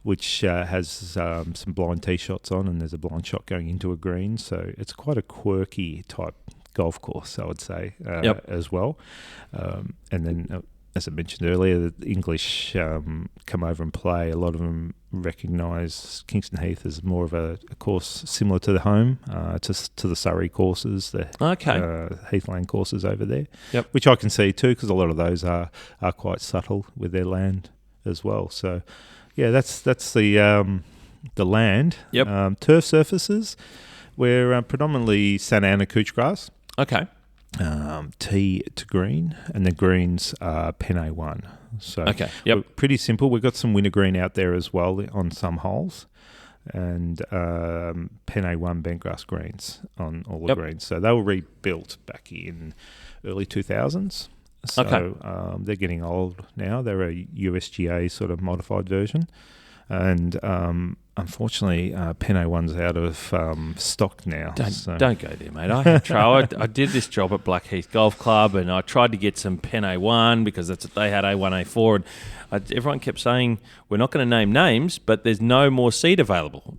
which has some blind tee shots on, and there's a blind shot going into a green. So it's quite a quirky type golf course, I would say, as well. And then, as I mentioned earlier, the English come over and play. A lot of them recognise Kingston Heath as more of a course similar to the home, to the Surrey courses, the Heathland courses over there, which I can see too, because a lot of those are quite subtle with their land as well. So, that's the land. Turf surfaces, we're predominantly Santa Ana couch grass. Okay. Tee to green, and the greens are Pen A1. So pretty simple. We've got some wintergreen out there as well on some holes, and Pen A1 bentgrass greens on all the greens. So they were rebuilt back in early 2000s. So they're getting old now. They're a USGA sort of modified version. And unfortunately, Pen A1's out of stock now. Don't go there, mate. I had trouble. I did this job at Blackheath Golf Club, and I tried to get some Pen A1 because that's what they had, A1, A4. And everyone kept saying, we're not going to name names, but there's no more seed available.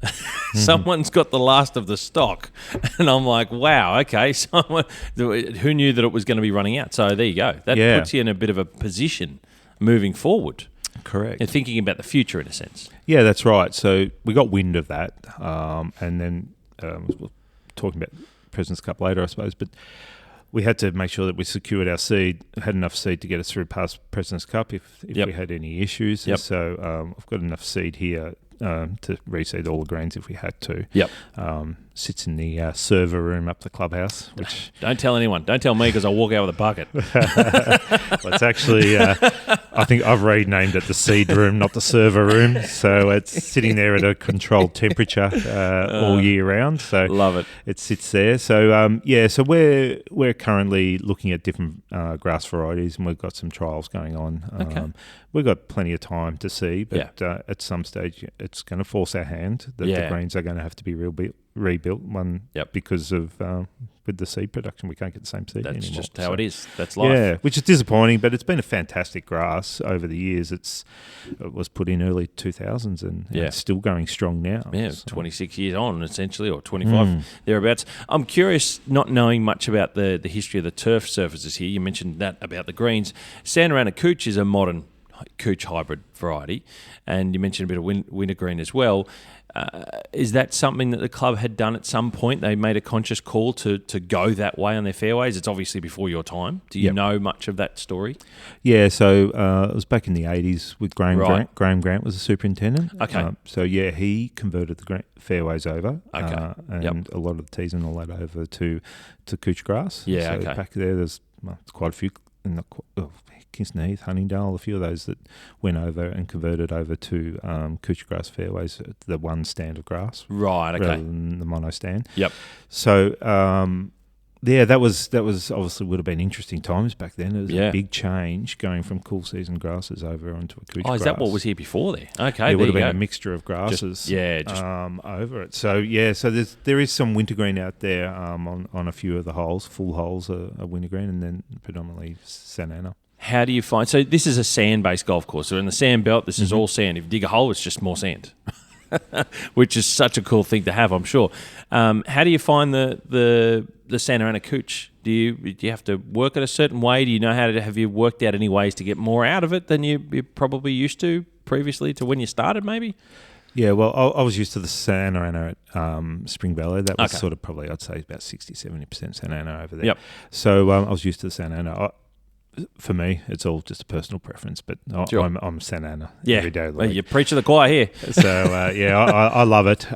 Someone's got the last of the stock. And I'm like, wow, okay. Someone who knew that it was going to be running out? So there you go. That puts you in a bit of a position moving forward. Correct. And thinking about the future in a sense. Yeah, that's right. So we got wind of that, and then we'll talking about President's Cup later, I suppose, but we had to make sure that we secured our seed, had enough seed to get us through past President's Cup if we had any issues. So I've got enough seed here to reseed all the greens if we had to. Sits in the server room up the clubhouse. Which don't tell anyone. Don't tell me because I'll walk out with a bucket. Well, it's actually, I think I've renamed it the seed room, not the server room. So it's sitting there at a controlled temperature all year round. So love it. It sits there. So so we're currently looking at different grass varieties, and we've got some trials going on. We've got plenty of time to see, but at some stage it's going to force our hand that the greens are going to have to be rebuilt. Because of with the seed production, we can't get the same seed anymore. That's just how it is. That's life. Yeah, which is disappointing, but it's been a fantastic grass over the years. It was put in early 2000s and it's still going strong now. Yeah, so 26 years on, essentially, or 25, thereabouts. I'm curious, not knowing much about the history of the turf surfaces here. You mentioned that about the greens. Santarana Cooch is a modern Cooch hybrid variety, and you mentioned a bit of wintergreen as well. Is that something that the club had done at some point? They made a conscious call to go that way on their fairways. It's obviously before your time. Do you know much of that story? Yeah, so it was back in the 80s with Graham Grant. Graham Grant was the superintendent. He converted the fairways over. And a lot of the tees and all that over to Cooch grass. Back there's quite a few in the Kingston Heath, Huntingdale, a few of those that went over and converted over to Cooch grass fairways, the one stand of grass, rather than the mono stand. So that was obviously would have been interesting times back then. It was a big change going from cool season grasses over onto a Cooch grass. Is that what was here before there? Okay, it would have been a mixture of grasses. Over it. So there is some wintergreen out there on a few of the holes. Full holes are wintergreen, and then predominantly Santarana. How do you find... So this is a sand-based golf course. So in the sand belt, this is all sand. If you dig a hole, it's just more sand, which is such a cool thing to have, I'm sure. How do you find the Santarana Cooch? Do you have to work it a certain way? Do you know have you worked out any ways to get more out of it than you probably used to previously to when you started, maybe? Yeah, well, I was used to the Santarana at Spring Valley. That was sort of probably, I'd say, about 60-70% Santarana over there. So I was used to the Santarana. For me, it's all just a personal preference, but I'm Santarana every day of the week. Well, you preach to the choir here. So, I love it.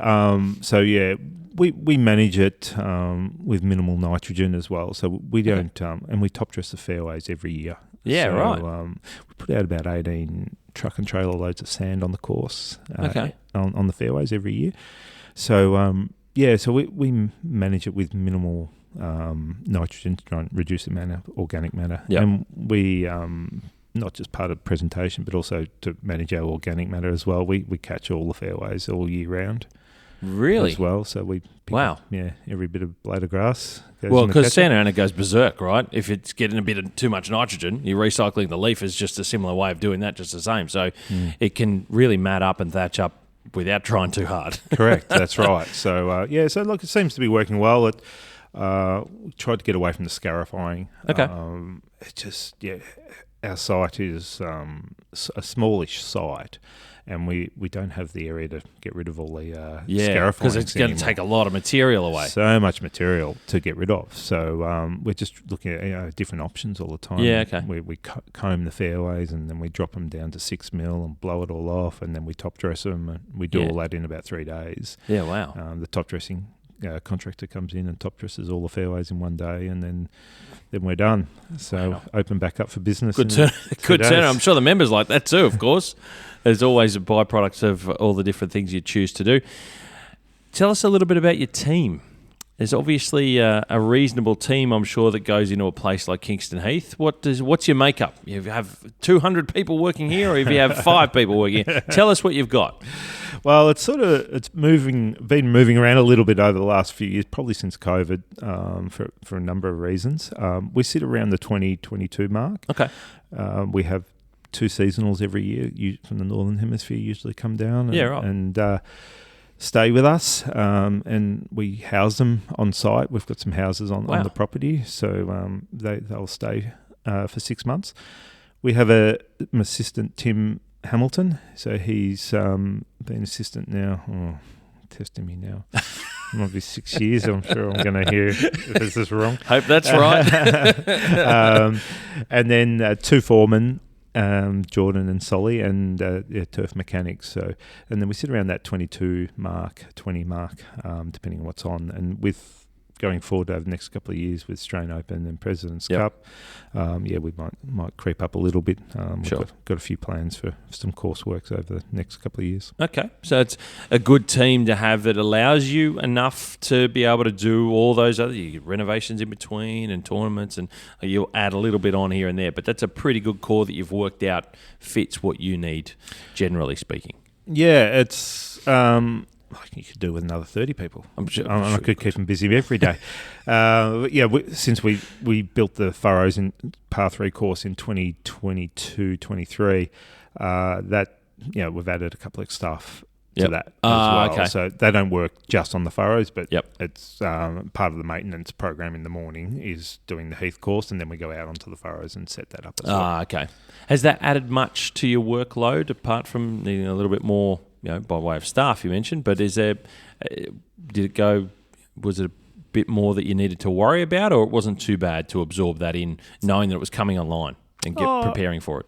We manage it with minimal nitrogen as well. So we don't, and we top dress the fairways every year. We put out about 18 truck and trailer loads of sand on the course on the fairways every year. So, so we manage it with minimal nitrogen to try and reduce the amount of organic matter. And we, not just part of presentation, but also to manage our organic matter as well. We catch all the fairways all year round. Really? As well. So we pick up, every bit of blade of grass. Well, because Santarana goes berserk, right? If it's getting a bit of too much nitrogen, you're recycling the leaf is just a similar way of doing that, just the same. So it can really mat up and thatch up without trying too hard. Correct. That's right. So, so look, it seems to be working well. We tried to get away from the scarifying. It just, our site is a smallish site, and we don't have the area to get rid of all the scarifying. Because it's going to take a lot of material away. So much material to get rid of. So we're just looking at different options all the time. We comb the fairways, and then we drop them down to 6 mil and blow it all off, and then we top dress them. And we do all that in about 3 days. Yeah, wow. The top dressing contractor comes in and top dresses all the fairways in one day, and then we're done. So open back up for business. Good turn. I'm sure the members like that too, of course. as always, a byproduct of all the different things you choose to do. Tell us a little bit about your team. There's obviously a reasonable team, I'm sure, that goes into a place like Kingston Heath. What's your makeup? You have 200 people working here, or if you have 5 people working here? Tell us what you've got. Well, it's been moving around a little bit over the last few years, probably since COVID, for a number of reasons. We sit around the 2022 mark. Okay. We have 2 seasonals every year from the Northern Hemisphere usually come down and stay with us, and we house them on site. We've got some houses on the property, so they'll stay for 6 months. We have an assistant, Tim Hamilton, so he's been assistant now, testing me now. It might be 6 years. I'm sure I'm going to hear if this is wrong. Hope that's right. And then 2 foremen, Jordan and Solly, and turf mechanics. So, and then we sit around that 20 mark, depending on what's on. And with going forward over the next couple of years with Australian Open and President's Cup, we might creep up a little bit. Sure. We've got a few plans for some courseworks over the next couple of years. Okay, so it's a good team to have that allows you enough to be able to do all those other renovations in between and tournaments, and you'll add a little bit on here and there. But that's a pretty good core that you've worked out fits what you need, generally speaking. Yeah, it's... I think you could do with another 30 people. I'm sure I could keep them busy every day. Since we built the Furrows in Par 3 course in 2022-23, we've added a couple of staff to that as well. Okay. So they don't work just on the Furrows, but it's part of the maintenance program in the morning is doing the Heath course, and then we go out onto the Furrows and set that up as well. Okay. Has that added much to your workload apart from needing a little bit more, by way of staff you mentioned, but was it a bit more that you needed to worry about, or it wasn't too bad to absorb that in, knowing that it was coming online and preparing for it?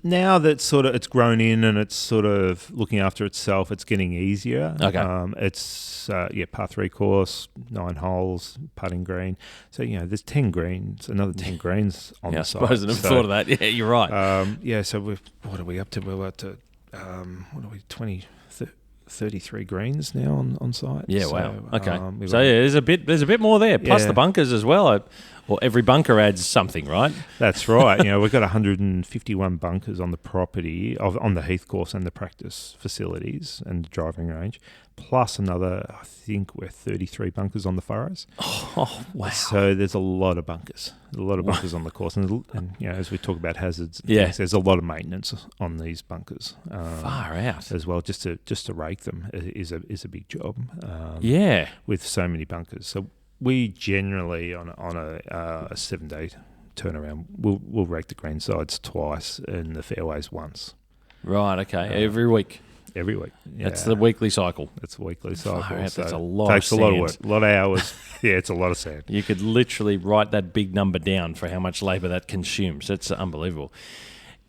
Now that sort of it's grown in and it's sort of looking after itself, it's getting easier. Okay. It's Par 3 course, 9 holes, putting green. So there's 10 greens, another 10 greens on the site. I suppose I never thought of that. Yeah, you're right. So what are we up to? We're up to 33 greens now on site. Yeah, so, wow. Okay. There's a bit more there, plus the bunkers as well. Well, every bunker adds something, right? That's right. We've got 151 bunkers on the property, on the Heath course and the practice facilities and the driving range, plus another, I think we're 33 bunkers on the Furrows. Oh, wow. So there's a lot of bunkers. On the course. And as we talk about hazards, there's a lot of maintenance on these bunkers. Far out. As well, just to rake them is a big job. With so many bunkers. So we generally, on a 7-day turnaround, we'll rake the green sides twice and the fairways once. Right, okay. Every week? Every week. Yeah. That's the weekly cycle? That's the weekly cycle. So that's a lot of sand. Takes a lot of work, a lot of hours. It's a lot of sand. You could literally write that big number down for how much labour that consumes. That's unbelievable.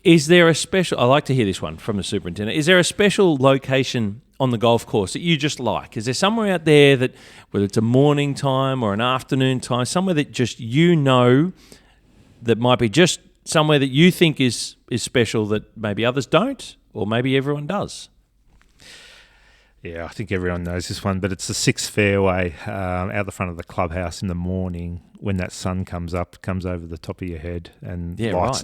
Is there a special... I like to hear this one from the superintendent. Is there a special location on the golf course that you just like? Is there somewhere out there that, whether it's a morning time or an afternoon time, somewhere that just that might be just somewhere that you think is special that maybe others don't, or maybe everyone does? Yeah, I think everyone knows this one, but it's the 6th fairway out the front of the clubhouse in the morning when that sun comes over the top of your head and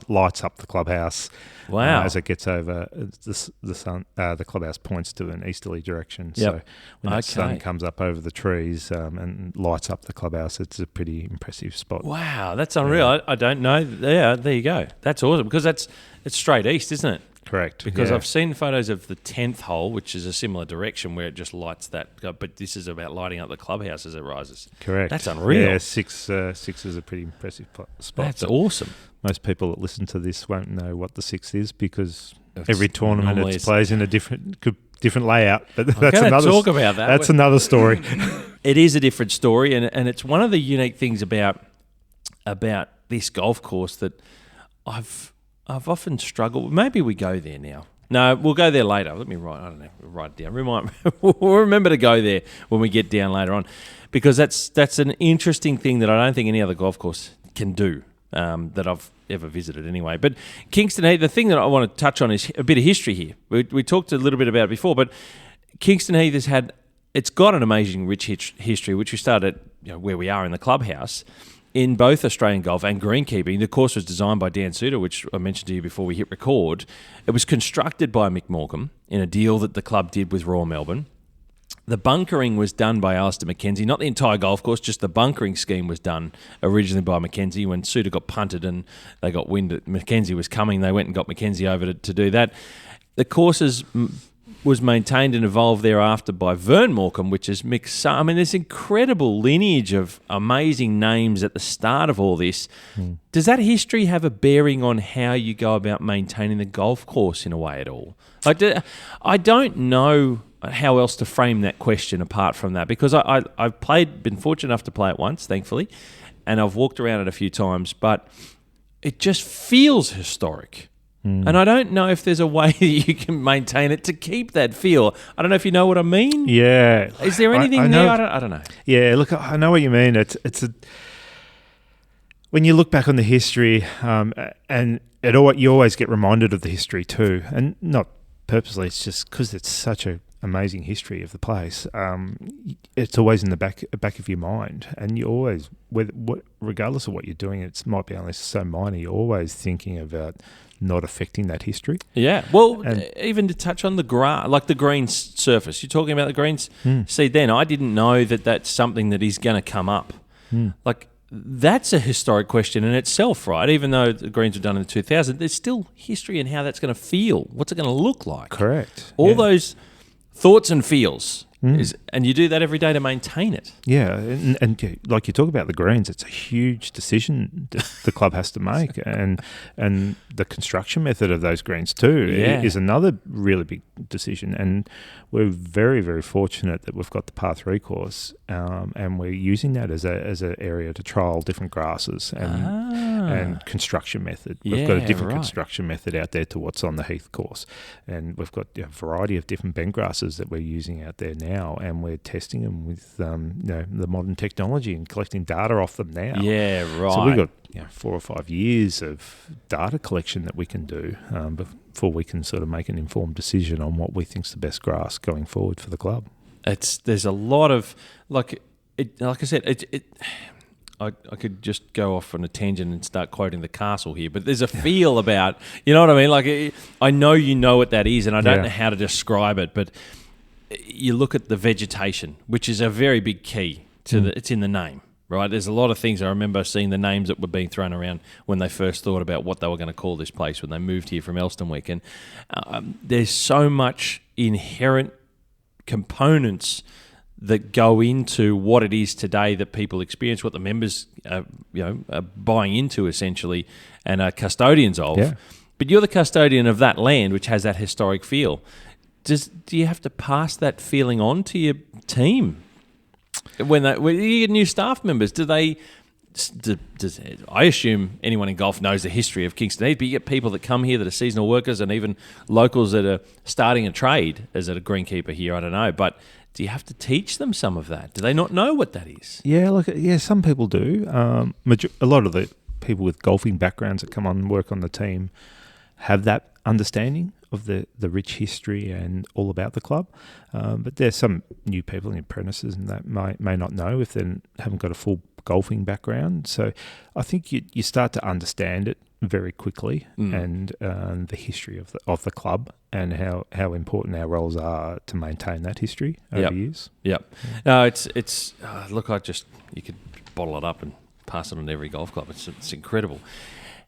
lights up the clubhouse. Wow! As it gets over the sun, the clubhouse points to an easterly direction. So when that sun comes up over the trees and lights up the clubhouse, it's a pretty impressive spot. Wow, that's unreal. I don't know. Yeah, there you go. That's awesome because it's straight east, isn't it? Correct. Because I've seen photos of the 10th hole, which is a similar direction where it just lights that, but this is about lighting up the clubhouse as it rises. Correct. That's unreal. Yeah, six is a pretty impressive spot. That's awesome. Most people that listen to this won't know what the 6 is because every tournament it plays in a different layout. But talk about that. That's another story. It is a different story, and it's one of the unique things about this golf course that I've often struggled. Maybe we go there now. No, we'll go there later. Let me write it down. We'll remember to go there when we get down later on, because that's an interesting thing that I don't think any other golf course can do. that I've ever visited anyway. But Kingston Heath, the thing that I want to touch on is a bit of history here. We talked a little bit about it before, but Kingston Heath it's got an amazing rich history, which we started where we are in the clubhouse, in both Australian golf and greenkeeping. The course was designed by Dan Suter, which I mentioned to you before we hit record. It was constructed by Mick Morcombe in a deal that the club did with Royal Melbourne. The bunkering was done by Alistair McKenzie, not the entire golf course, just the bunkering scheme was done originally by McKenzie. When Suter got punted and they got wind that McKenzie was coming, they went and got McKenzie over to do that. The courses was maintained and evolved thereafter by Vern Morcombe, which is Mick's son. I mean, there's incredible lineage of amazing names at the start of all this. Does that history have a bearing on how you go about maintaining the golf course in a way at all? I don't know how else to frame that question apart from that, because I've been fortunate enough to play it once, thankfully, and I've walked around it a few times, but it just feels historic. And I don't know if there's a way that you can maintain it to keep that feel. I don't know if you know what I mean. Yeah. Is there anything there? I don't know. Yeah, look, I know what you mean. When you look back on the history, and you always get reminded of the history too, and not purposely. It's just because it's such an amazing history of the place. It's always in the back of your mind, and you always, regardless of what you're doing, it might be only so minor. You're always thinking about not affecting that history. Yeah. Well, even to touch on the grass, like the green surface. You're talking about the greens. See, then I didn't know that that's something that is going to come up. Like, that's a historic question in itself, right? Even though the greens were done in the 2000s, there's still history in how that's going to feel. What's it going to look like? Correct. All those thoughts and feels. And you do that every day to maintain it. Yeah, and like you talk about the greens, it's a huge decision that the club has to make, and the construction method of those greens too is another really big decision. And we're very, very fortunate that we've got the par 3 course, and we're using that as an area to trial different grasses and construction method. We've got a different construction method out there to what's on the Heath course, and we've got a variety of different bend grasses that we're using out there now, and we're testing them with the modern technology and collecting data off them now. Yeah, right. So we've got 4 or 5 years of data collection that we can do before we can sort of make an informed decision on what we think's the best grass going forward for the club. There's a lot of like I said, I could just go off on a tangent and start quoting the castle here, but there's a feel about, you know what I mean? Like, I know you know what that is, and I don't know how to describe it, but you look at the vegetation, which is a very big key to it's in the name, right? There's a lot of things. I remember seeing the names that were being thrown around when they first thought about what they were going to call this place when they moved here from Elstonwick, and there's so much inherent components that go into what it is today that people experience, what the members are buying into essentially and are custodians of. Yeah. But you're the custodian of that land, which has that historic feel. Do you have to pass that feeling on to your team when you get new staff members? I assume anyone in golf knows the history of Kingston Heath, but you get people that come here that are seasonal workers and even locals that are starting a trade as a greenkeeper here. I don't know, but do you have to teach them some of that? Do they not know what that is? Yeah, some people do. A lot of the people with golfing backgrounds that come on and work on the team have that understanding of the rich history and all about the club. But there's some new people and apprentices and that may not know if they haven't got a full golfing background. So I think you start to understand it very quickly and the history of the club and how important our roles are to maintain that history over years. Yep. No, it's look, you could bottle it up and pass it on to every golf club. It's incredible.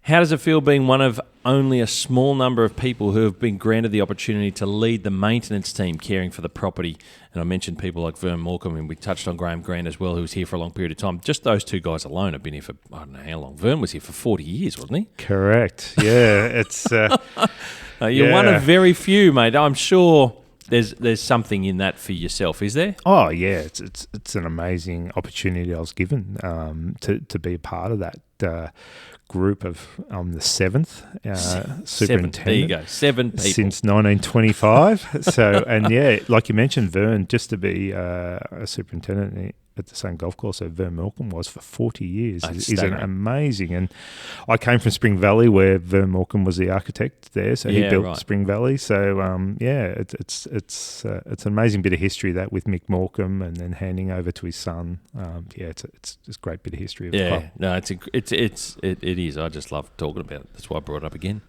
How does it feel being one of only a small number of people who have been granted the opportunity to lead the maintenance team caring for the property? And I mentioned people like Vern Morcombe, and we touched on Graham Grant as well, who was here for a long period of time. Just those two guys alone have been here for, I don't know how long. Vern was here for 40 years, wasn't he? Correct. Yeah, it's... you're one of very few, mate. I'm sure there's something in that for yourself, is there? Oh, yeah. It's an amazing opportunity I was given to be a part of that group of the seventh superintendent. There you go, 7 people since 1925. So, and like you mentioned, Vern, just to be a superintendent at the same golf course that Vern Morecambe was for 40 years. That's Is staggering. amazing. And I came from Spring Valley, where Vern Morecambe was the architect there, so he built Spring Valley. So it's an amazing bit of history, that, with Mick Morecambe, and then handing over to his son. It's a great bit of history of the club. No, it is. I just love talking about it. That's why I brought it up again.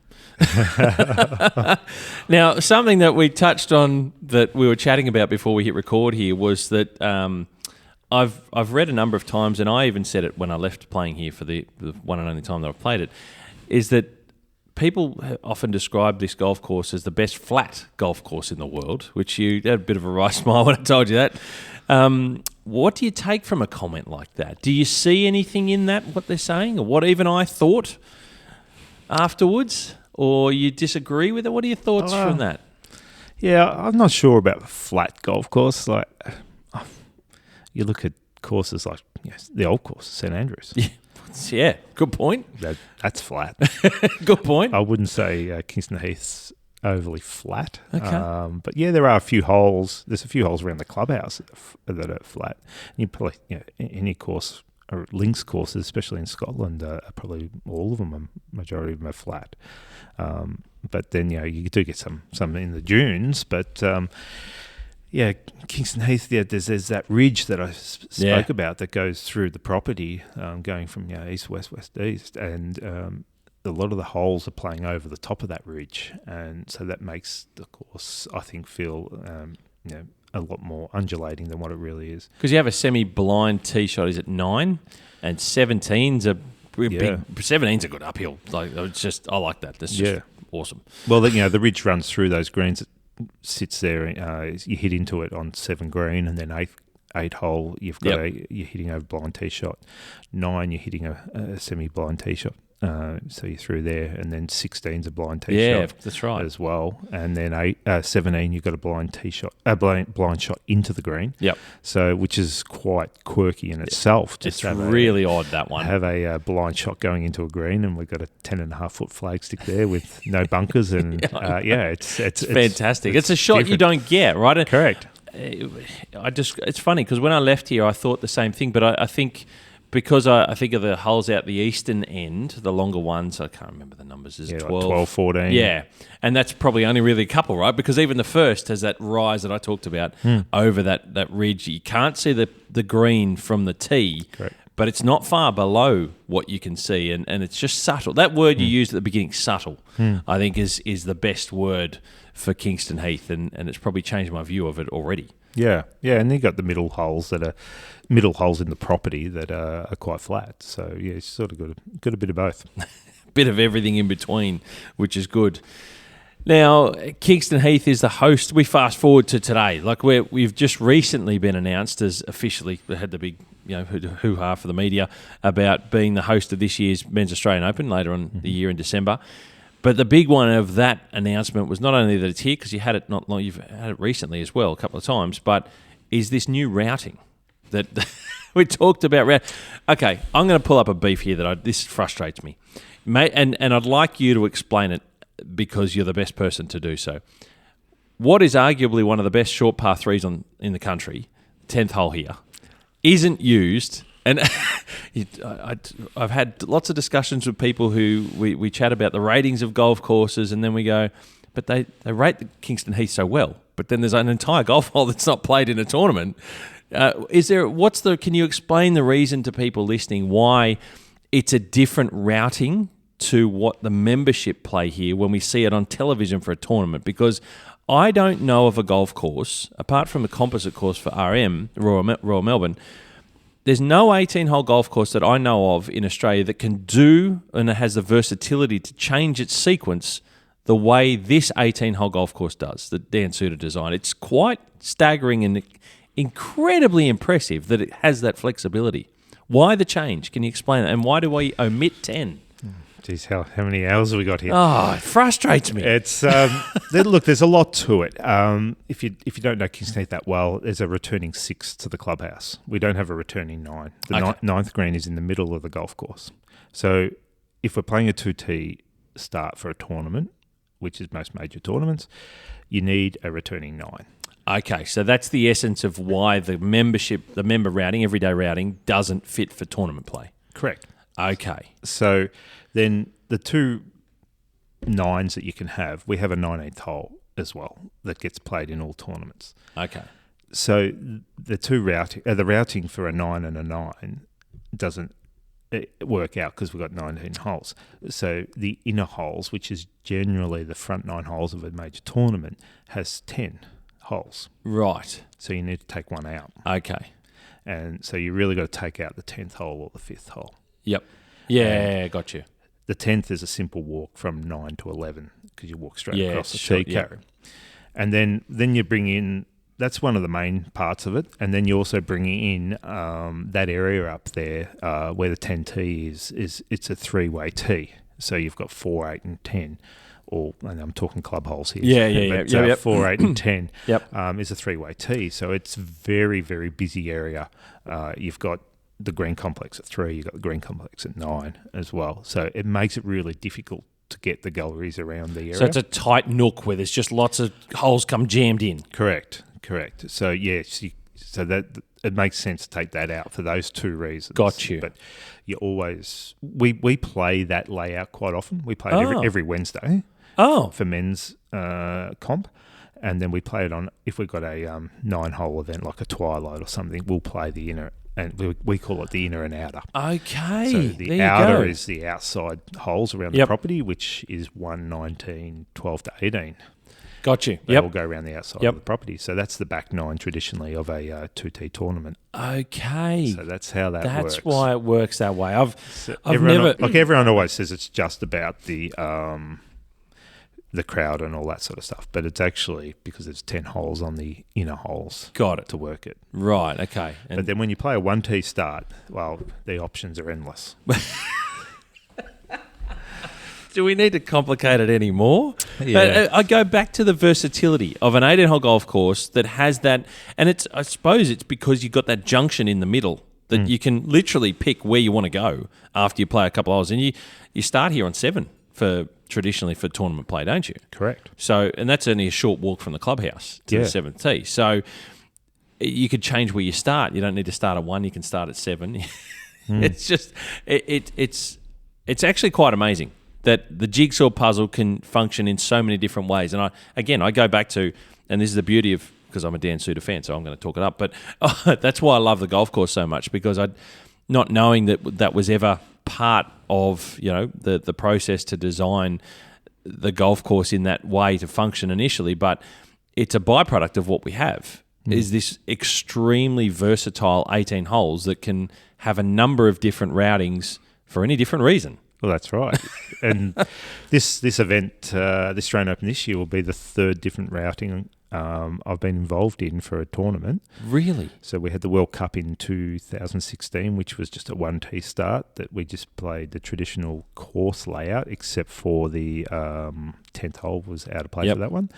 Now, something that we touched on that we were chatting about before we hit record here was that I've read a number of times, and I even said it when I left playing here for the one and only time that I've played it, is that people often describe this golf course as the best flat golf course in the world, which you had a bit of a wry smile when I told you that. What do you take from a comment like that? Do you see anything in that, what they're saying, or what even I thought afterwards? Or you disagree with it? What are your thoughts from that? Yeah, I'm not sure about flat golf course. Like, you look at courses like the old course, St Andrews. Yeah, good point. That's flat. Good point. I wouldn't say Kingston Heath's overly flat. Okay. But yeah, there are a few holes. There's a few holes around the clubhouse that are flat. You probably, any course, or links courses, especially in Scotland, are probably all of them, majority of them are flat. But then, you do get some in the dunes, but Kingston Heath, there's that ridge that I spoke about that goes through the property, going from east, west, west, east, and a lot of the holes are playing over the top of that ridge, and so that makes the course, I think, feel a lot more undulating than what it really is. Because you have a semi-blind tee shot, is it 9? And 17's a big. 17's a good uphill. Like, it's just, I like that. That's just awesome. Well, the ridge runs through those greens. It sits there. You hit into it on 7 green, and then 8 hole, you've got you're hitting a blind tee shot. 9, you're hitting a semi-blind tee shot. So you're through there, and then 16's a blind tee shot. Yeah, that's right. As well, and then 17, you've got a blind tee shot, blind shot into the green. Yep. So, which is quite quirky in itself. It's really odd, that one. Have a blind shot going into a green, and we've got a 10.5-foot flagstick there with no bunkers, and it's fantastic. It's a shot different. You don't get, right? Correct. It's funny because when I left here, I thought the same thing, but I think. Because I think of the holes out the eastern end, the longer ones, I can't remember the numbers, is 12? Like 12, 14. Yeah, and that's probably only really a couple, right? Because even the first has that rise that I talked about over that ridge. You can't see the green from the tee, correct, but it's not far below what you can see, and it's just subtle. That word you used at the beginning, subtle, I think is the best word for Kingston Heath, and it's probably changed my view of it already. Yeah, and then you got the middle holes in the property that are quite flat. So yeah, it's sort of got a bit of both, bit of everything in between, which is good. Now, Kingston Heath is the host. We fast forward to today, like we've just recently been announced as officially. We had the big hoo-ha for the media about being the host of this year's Men's Australian Open later on the year in December. But the big one of that announcement was not only that it's here, because you had it not long, you've had it recently as well, a couple of times, but is this new routing that we talked about. Okay, I'm going to pull up a beef here this frustrates me, mate, and I'd like you to explain it because you're the best person to do so. What is arguably one of the best short par threes in the country, 10th hole here, isn't used. And I've had lots of discussions with people who we chat about the ratings of golf courses, and then we go, but they rate the Kingston Heath so well, but then there's an entire golf hole that's not played in a tournament. Can you explain the reason to people listening why it's a different routing to what the membership play here when we see it on television for a tournament? Because I don't know of a golf course, apart from the composite course for Royal Melbourne, there's no 18-hole golf course that I know of in Australia that can do and it has the versatility to change its sequence the way this 18-hole golf course does, the Dan Suter design. It's quite staggering and incredibly impressive that it has that flexibility. Why the change? Can you explain it? And why do we omit 10? Geez, how many hours have we got here? Oh, it frustrates me. It's look, there's a lot to it. If you don't know Kingston Heath that well, there's a returning 6 to the clubhouse. We don't have a returning 9. The ninth green is in the middle of the golf course. So if we're playing a 2T start for a tournament, which is most major tournaments, you need a returning 9. Okay, so that's the essence of why the member routing, everyday routing, doesn't fit for tournament play. Correct. Okay. So then the 2 9s that you can have, we have a 19th hole as well that gets played in all tournaments. Okay. So the routing for a 9 and a 9 doesn't work out because we've got 19 holes. So the inner holes, which is generally the front 9 holes of a major tournament, has 10 holes. Right. So you need to take one out. Okay. And so you really got to take out the 10th hole or the 5th hole. Yep. Yeah, got you. The 10th is a simple walk from 9 to 11 because you walk straight across the tee carry. And then you bring in, that's one of the main parts of it, and then you also bring in that area up there where the 10T is it's a 3-way tee. So you've got 4, 8 and 10. And I'm talking club holes here. Yeah. 4, 8 and 10 Yep. is a 3-way tee. So it's very, very busy area. You've got the green complex at 3, you've got the green complex at 9 as well. So it makes it really difficult to get the galleries around the area. So it's a tight nook where there's just lots of holes come jammed in. Correct. So yes, so that it makes sense to take that out for those 2 reasons. Got you. But you always we play that layout quite often. We play it every Wednesday. For men's comp, and then we play it on if we've got a 9-hole event like a twilight or something. We'll play the inner, and we call it the inner and outer. Okay. So the outer is the outside holes around the property, which is 1, 19, 12 to 18. Got you. They all go around the outside of the property. So that's the back 9 traditionally of a 2T tournament. Okay. So that's how that works. That's why it works that way. Everyone always says it's just about the crowd and all that sort of stuff, but it's actually because there's 10 holes on the inner holes. Got it. To work it. Right. Okay. But then when you play a 1T start, well, the options are endless. Do we need to complicate it anymore? Yeah. I go back to the versatility of an 18-hole golf course that has that, and I suppose it's because you've got that junction in the middle that you can literally pick where you want to go after you play a couple of holes, and you start here on 7 traditionally for tournament play, don't you? Correct. So, and that's only a short walk from the clubhouse to the 7th tee. So you could change where you start. You don't need to start at 1. You can start at 7. It's just it's actually quite amazing that the jigsaw puzzle can function in so many different ways. And I go back to, and this is the beauty of, because I'm a Dan Suter fan, so I'm going to talk it up, but that's why I love the golf course so much, because not knowing that was ever part of the process to design the golf course in that way to function initially, but it's a byproduct of what we have is this extremely versatile 18 holes that can have a number of different routings for any different reason. Well, that's right. And this event, the Australian Open this year, will be the 3rd different routing I've been involved in for a tournament. Really? So we had the World Cup in 2016, which was just a 1T start that we just played the traditional course layout, except for the 10th hole was out of play for that one.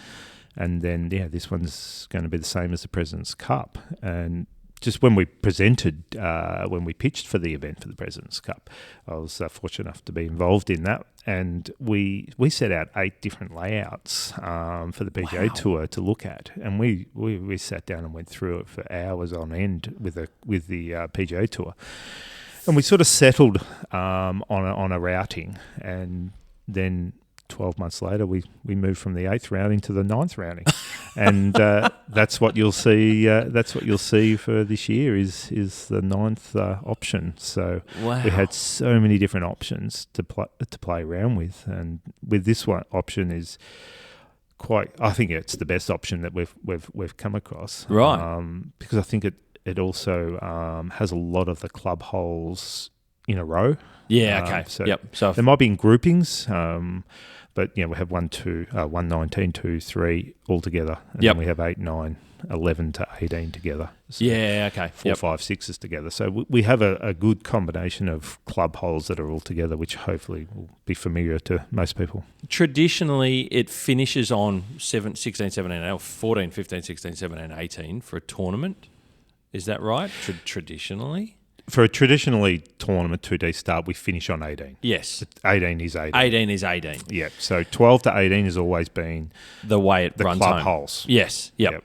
And then, this one's going to be the same as the President's Cup. And just when we presented, when we pitched for the event for the President's Cup, I was fortunate enough to be involved in that. And we set out 8 different layouts for the PGA Tour to look at. And we sat down and went through it for hours on end with the PGA Tour. And we sort of settled on a routing. And then 12 months later, we moved from the 8th routing to the 9th routing, and that's what you'll see. That's what you'll see for this year is the 9th option. So we had so many different options to play around with, and with this one option is quite. I think it's the best option that we've come across, right? Because I think it also has a lot of the club holes in a row. Yeah. Okay. So there might be in groupings. But we have 1, 2, 1, 19, 2, 3 all together. And then we have 8, 9, 11 to 18 together. So 4, 5, 6s together. So we have a good combination of club holes that are all together, which hopefully will be familiar to most people. Traditionally, it finishes on 16, 17, 14, 15, 16, 17, 18 for a tournament. Is that right? Traditionally? For a traditionally tournament 2D start, we finish on 18. Yes. 18 is 18. 18 is 18. Yeah. So 12 to 18 has always been the way it runs club home. holes. Yes. Yep.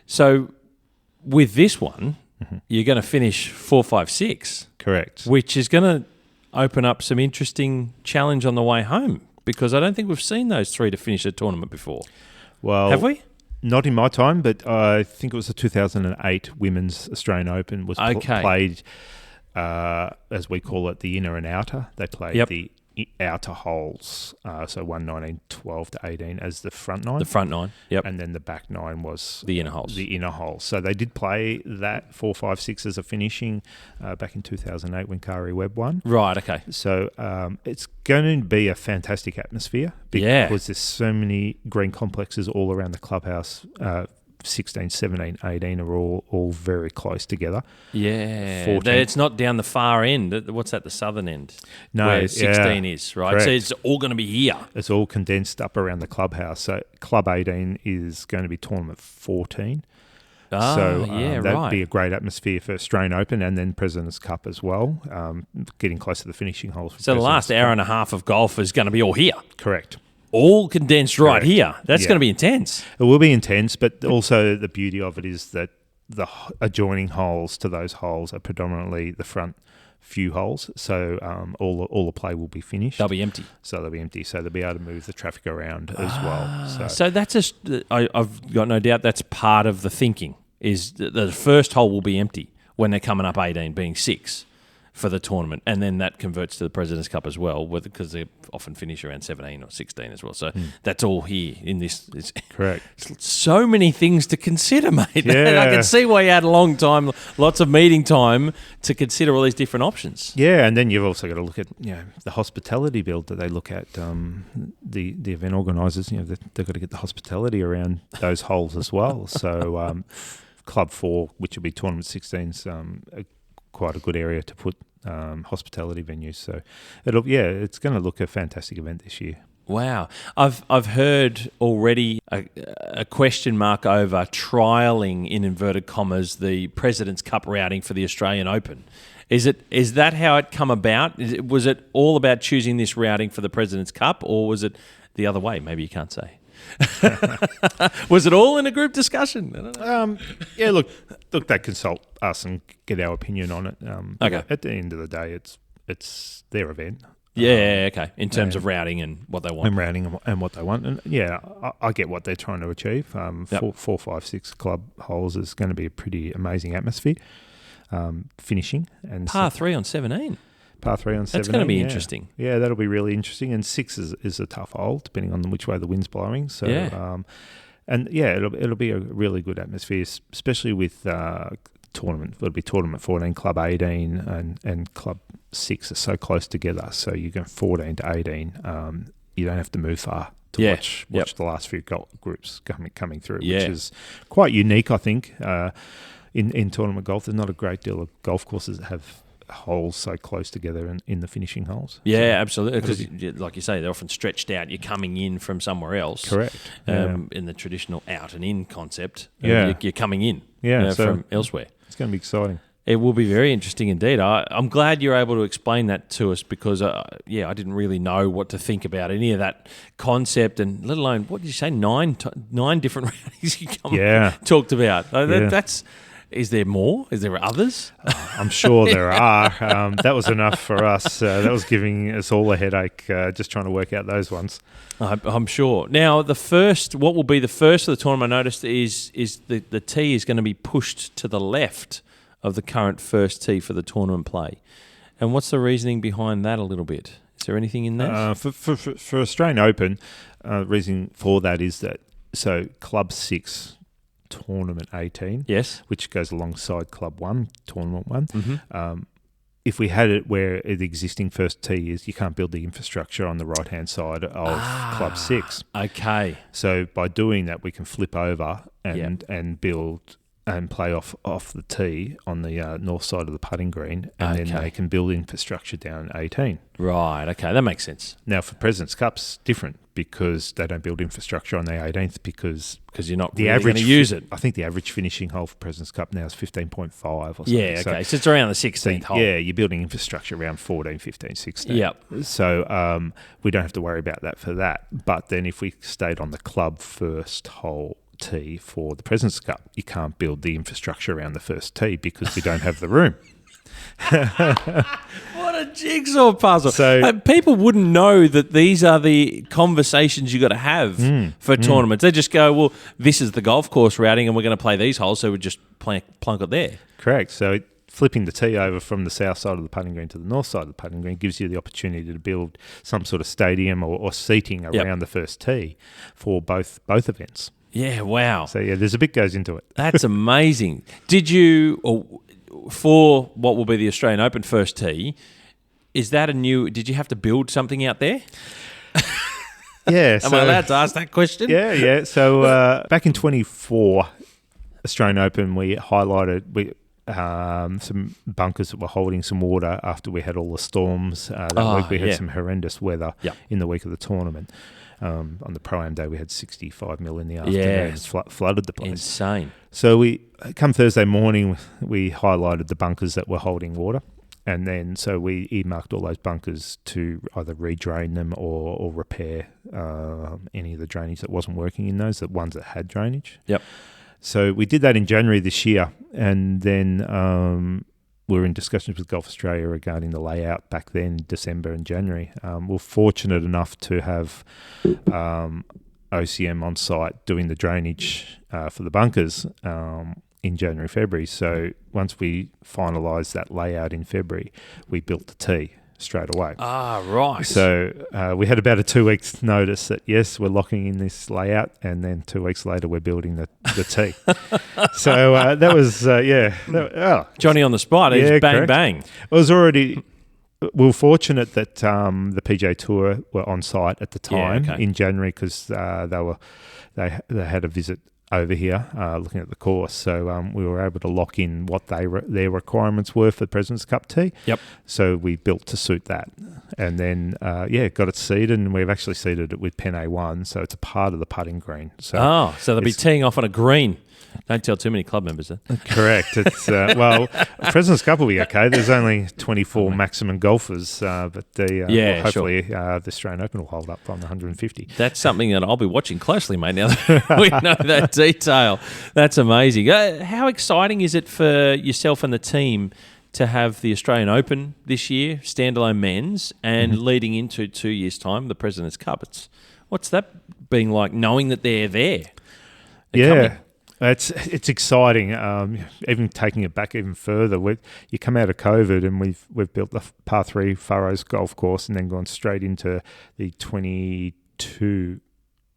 So with this one, you're going to finish 4, 5, 6. Correct. Which is going to open up some interesting challenge on the way home, because I don't think we've seen those 3 to finish a tournament before. Well, have we? Not in my time, but I think it was the 2008 Women's Australian Open was played, as we call it, the inner and outer. They played the outer holes, so 1, 9, 12 to 18 as the front 9. The front 9, yep. And then the back 9 was the inner holes. The inner holes. So they did play that 4, 5, 6 as a finishing back in 2008 when Kari Webb won. Right, okay. So it's going to be a fantastic atmosphere because there's so many green complexes all around the clubhouse. 16, 17, 18 are all very close together. Yeah. 14. It's not down the far end. What's that, the southern end? No. Where 16 is, right? Correct. So it's all going to be here. It's all condensed up around the clubhouse. So Club 18 is going to be tournament 14. That'd be a great atmosphere for Australian Open and then President's Cup as well, getting close to the finishing holes. So the last hour and a half of golf is going to be all here. Correct. All condensed right here. That's going to be intense. It will be intense, but also the beauty of it is that the adjoining holes to those holes are predominantly the front few holes. So all the play will be finished. They'll be empty. So they'll be able to move the traffic around as well. So that's I've got no doubt that's part of the thinking, is the first hole will be empty when they're coming up 18, being 6. For the tournament, and then that converts to the President's Cup as well, because they often finish around 17 or 16 as well. So that's all here in this. Correct. So many things to consider, mate. Yeah. I can see why you had a long time, lots of meeting time to consider all these different options. Yeah, and then you've also got to look at the hospitality build that they look at. The event organisers, they've got to get the hospitality around those holes as well. So Club 4, which will be tournament 16's, quite a good area to put hospitality venues. So it's going to look a fantastic event this year. Wow. I've heard already a question mark over trialling, in inverted commas, the President's Cup routing for the Australian Open. Is that how it come about? Was it all about choosing this routing for the President's Cup, or was it the other way? Maybe you can't say. Was it all in a group discussion? I don't know. Look, they consult us and get our opinion on it. Okay. At the end of the day, it's their event. Yeah, okay. In terms of routing and what they want. And routing and what they want. And I get what they're trying to achieve. 4, 5, 6 club holes is going to be a pretty amazing atmosphere. Finishing. And Par 3 on 17. Par 3 on 17. That's going to be interesting. Yeah, that'll be really interesting. And 6 is a tough hole, depending on which way the wind's blowing. So, it'll be a really good atmosphere, especially with tournament. It'll be tournament 14, Club 18, and Club 6 are so close together. So you go 14 to 18. You don't have to move far to watch the last few groups coming through, which is quite unique, I think. In tournament golf, there's not a great deal of golf courses that have holes so close together in the finishing holes. Yeah, absolutely. Because, like you say, they're often stretched out. You're coming in from somewhere else. Correct. In the traditional out and in concept, you're coming in from elsewhere. It's going to be exciting. It will be very interesting indeed. I'm glad you're able to explain that to us, because, I didn't really know what to think about any of that concept, and let alone, what did you say, 9 different routings you talked about. That's... Is there more? Is there others? I'm sure there are. That was enough for us. That was giving us all a headache, just trying to work out those ones. I'm sure. Now, what will be the first of the tournament, I noticed, is the tee is going to be pushed to the left of the current first tee for the tournament play. And what's the reasoning behind that a little bit? Is there anything in that? For Australian Open, reason for that is that, so Club 6... Tournament 18, yes, which goes alongside Club 1, Tournament 1. Mm-hmm. If we had it where the existing first tee is, you can't build the infrastructure on the right-hand side of Club 6. Okay. So by doing that, we can flip over and build and play off the tee on the north side of the putting green, and then they can build infrastructure down 18. Right, okay, that makes sense. Now, for President's Cup's different, because they don't build infrastructure on the 18th because you're not really going to use it. I think the average finishing hole for President's Cup now is 15.5 or something. Yeah, okay. So it's around the 16th hole. Yeah, you're building infrastructure around 14, 15, 16. Yep. So we don't have to worry about that for that. But then if we stayed on the club first hole tee for the President's Cup. You can't build the infrastructure around the first tee because we don't have the room. What a jigsaw puzzle. So people wouldn't know that these are the conversations you got to have for tournaments. They just go, well, this is the golf course routing and we're going to play these holes, so we just plunk it there. correct. So flipping the tee over from the south side of the putting green to the north side of the putting green gives you the opportunity to build some sort of stadium or seating around the first tee for both events. Yeah, wow. So, there's a bit goes into it. That's amazing. Did you, for what will be the Australian Open first tee, did you have to build something out there? Yeah. Am I allowed to ask that question? Yeah. So back in 24 Australian Open, we highlighted some bunkers that were holding some water after we had all the storms. That week we had some horrendous weather in the week of the tournament. On the Pro-Am day, we had 65 mil in the afternoon. Flooded the place. Insane. So come Thursday morning, we highlighted the bunkers that were holding water. And then we earmarked all those bunkers to either redrain them or repair any of the drainage that wasn't working in those, the ones that had drainage. Yep. So we did that in January this year. And then we were in discussions with Golf Australia regarding the layout back then, December and January. We're fortunate enough to have OCM on site doing the drainage for the bunkers in January, February. So once we finalised that layout in February, we built the tee straight away. Ah, right. So we had about a 2 weeks notice that, yes, we're locking in this layout, and then 2 weeks later we're building the tee. So that was, Johnny on the spot. He's bang, correct. bang. It was already... We were fortunate that the PGA Tour were on site at the time in January because they had a visit over here looking at the course. So we were able to lock in what their requirements were for the President's Cup tee. Yep. So we built to suit that. And then, got it seeded, and we've actually seeded it with Pen A1, so it's a part of the putting green. So they'll be teeing off on a green. Don't tell too many club members that. Correct. It's President's Cup will be okay. There's only 24 maximum golfers, but hopefully the Australian Open will hold up on the 150. That's something that I'll be watching closely, mate, now that we know that detail. That's amazing. How exciting is it for yourself and the team to have the Australian Open this year, standalone men's, and leading into 2 years' time, the President's Cup? What's that being like, knowing that they're there? It's exciting. Even taking it back even further, you come out of COVID and we've built the Par 3 Furrows golf course and then gone straight into the 22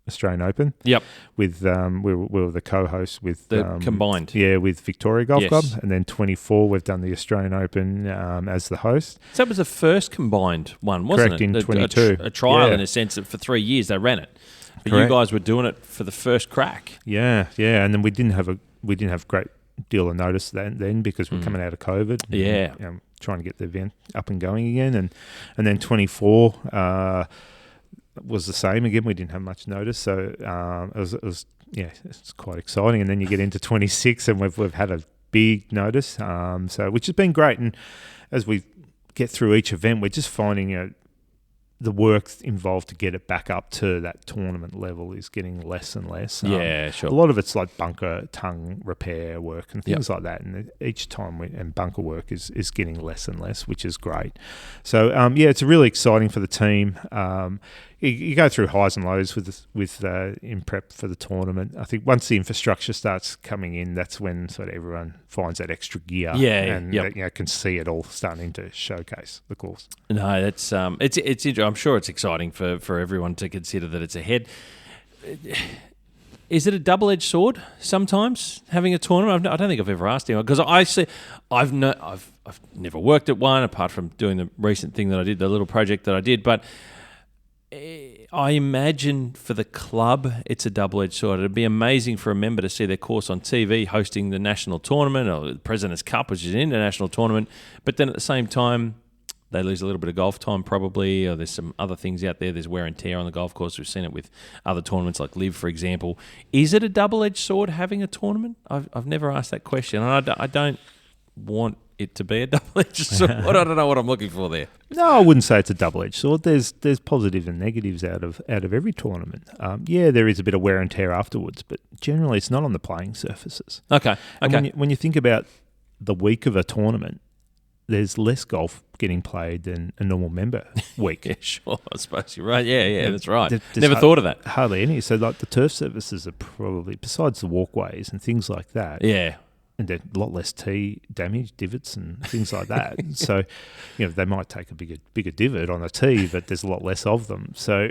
Australian Open. Yep. With we were the co-host with the combined. Yeah, with Victoria Golf Club, and then 24 we've done the Australian Open as the host. So that was the first combined one, wasn't Correct, it? in 22. A trial in a sense that for 3 years they ran it. But you guys were doing it for the first crack. Yeah, and then we didn't have a great deal of notice then because we're coming out of COVID. And, trying to get the event up and going again, and then 24 was the same again. We didn't have much notice, so it's quite exciting. And then you get into 26, and we've had a big notice, which has been great. And as we get through each event, we're just finding the work involved to get it back up to that tournament level is getting less and less. Sure. A lot of it's like bunker tongue repair work and things like that. And each time and bunker work is getting less and less, which is great. So, it's really exciting for the team. You go through highs and lows with in prep for the tournament. I think once the infrastructure starts coming in, that's when sort of everyone finds that extra gear and can see it all starting to showcase the course. No, that's it's I'm sure it's exciting for everyone to consider that it's ahead. Is it a double-edged sword sometimes having a tournament? I don't think I've ever asked anyone because I've never worked at one apart from doing the recent thing that I did, the little project that I did, but I imagine for the club it's a double-edged sword. It'd be amazing for a member to see their course on TV hosting the national tournament or the President's Cup, which is an international tournament, but then at the same time they lose a little bit of golf time probably, or there's some other things out there. There's wear and tear on the golf course. We've seen it with other tournaments like Live, for example. Is it a double-edged sword having a tournament? I've never asked that question, and I don't want it to be a double-edged sword. I don't know what I'm looking for there. No, I wouldn't say it's a double-edged sword. There's positives and negatives out of every tournament. There is a bit of wear and tear afterwards, but generally it's not on the playing surfaces. Okay. And when you think about the week of a tournament, there's less golf getting played than a normal member week. Yeah, sure. I suppose you're right. Yeah, that's right. There's Never thought of that. Hardly any. So like the turf surfaces are probably, besides the walkways and things like that. Yeah. And there's a lot less tee damage, divots and things like that. So, they might take a bigger divot on a tee, but there's a lot less of them. So,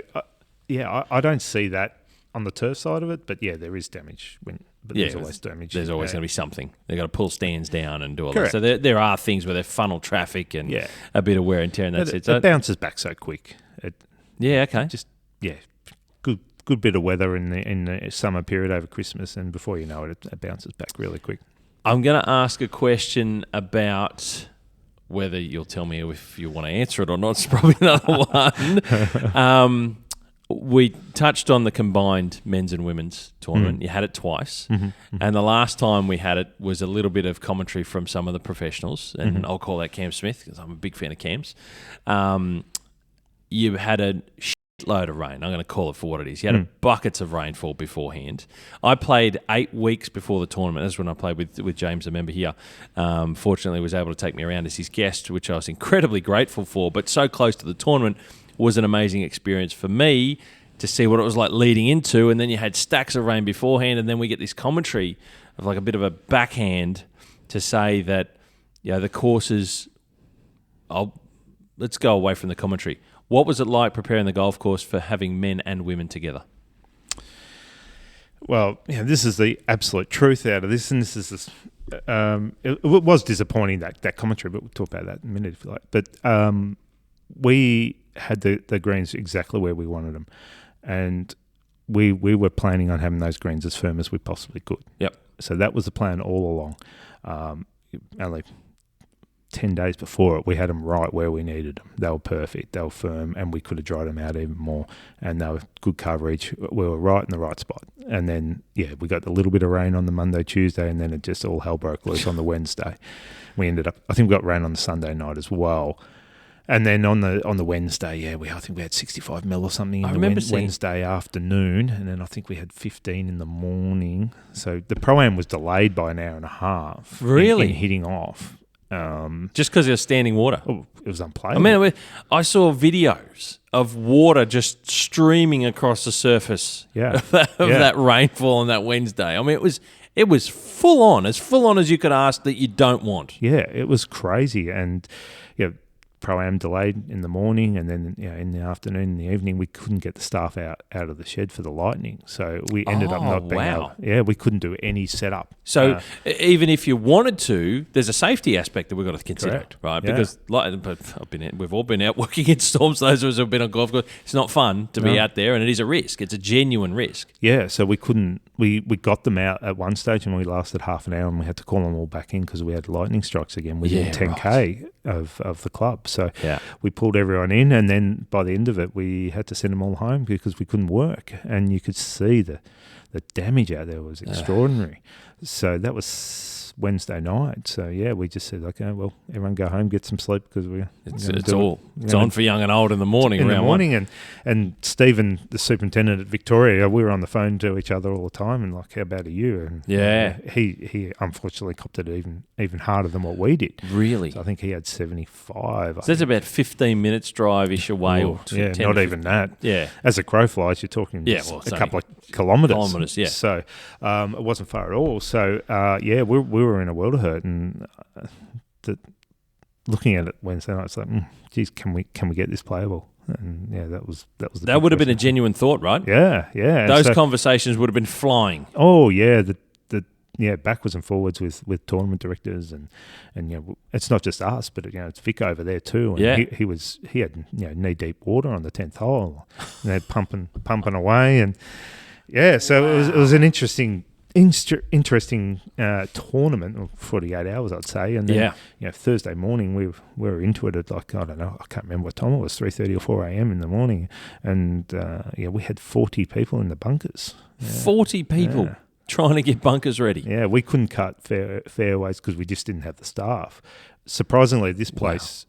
I don't see that on the turf side of it. But there is damage there's always damage. There's always going to be something. They've got to pull stands down and do all Correct. that. So there are things where they funnel traffic and a bit of wear and tear in that sense. It bounces back so quick. Okay. Good bit of weather in the summer period over Christmas, and before you know it, it bounces back really quick. I'm going to ask a question about whether you'll tell me if you want to answer it or not. It's probably another one. We touched on the combined men's and women's tournament. Mm-hmm. You had it twice. Mm-hmm. And the last time we had it was a little bit of commentary from some of the professionals, and I'll call that Cam Smith because I'm a big fan of Cam's. You had a load of rain. I'm going to call it for what it is. You had buckets of rainfall beforehand. I played 8 weeks before the tournament. That's when I played with James, a member here. Fortunately, he was able to take me around as his guest, which I was incredibly grateful for. But so close to the tournament was an amazing experience for me to see what it was like leading into. And then you had stacks of rain beforehand, and then we get this commentary of like a bit of a backhand to say that the courses. Let's go away from the commentary. What was it like preparing the golf course for having men and women together? Well, this is the absolute truth out of this, and this is this. It was disappointing that commentary, but we'll talk about that in a minute if you like. But we had the greens exactly where we wanted them, and we were planning on having those greens as firm as we possibly could. Yep. So that was the plan all along. Only 10 days before it, we had them right where we needed them. They were perfect. They were firm, and we could have dried them out even more. And they were good coverage. We were right in the right spot. And then, we got a little bit of rain on the Monday, Tuesday, and then it just all hell broke loose on the Wednesday. We ended up, I think we got rain on the Sunday night as well. And then on the Wednesday, I think we had 65 mil or something in the Wednesday afternoon. And then I think we had 15 in the morning. So the Pro-Am was delayed by an hour and a half. Really? In hitting off. Just because it was standing water. Oh, it was unplayable. I saw videos of water just streaming across the surface of that rainfall on that Wednesday. It was full on as you could ask that you don't want. Yeah, it was crazy. And Pro-Am delayed in the morning, and then in the afternoon and the evening we couldn't get the staff out of the shed for the lightning, so we ended up not being able. Yeah, we couldn't do any setup. So even if you wanted to, there's a safety aspect that we've got to consider, correct. Right? Because we've all been out working in storms. Those of us who've been on golf course, it's not fun to be out there, and it is a risk. It's a genuine risk. Yeah, so we couldn't. We got them out at one stage, and we lasted half an hour, and we had to call them all back in because we had lightning strikes again within 10K of the club. So we pulled everyone in, and then by the end of it, we had to send them all home because we couldn't work. And you could see the damage out there was extraordinary. So that was Wednesday night. So we just said, okay, well, everyone go home, get some sleep because it's on for young and old in the morning. And Stephen, the superintendent at Victoria, we were on the phone to each other all the time, and like, how bad are you? And he unfortunately copped it even harder than what we did. Really? So I think he had 75. So that's about 15 minutes drive-ish away. Not even that. Yeah. As a crow flies, you're talking a couple of kilometres. Yeah. So it wasn't far at all. So we were in a world of hurt, and looking at it Wednesday night, it's like, geez, can we get this playable? And that was that would have been a genuine thought, right? Yeah. Those conversations would have been flying. Oh yeah, backwards and forwards with tournament directors, and it's not just us, but it's Vic over there too. And he had knee deep water on the 10th hole, and they're pumping away, and so it was an interesting tournament, 48 hours I'd say, and then Thursday morning we were into it at like, I don't know, I can't remember what time it was, 3:30 or 4 a.m. in the morning, and we had 40 people in the bunkers. 40 people trying to get bunkers ready. Yeah, we couldn't cut fairways because we just didn't have the staff. surprisingly, this place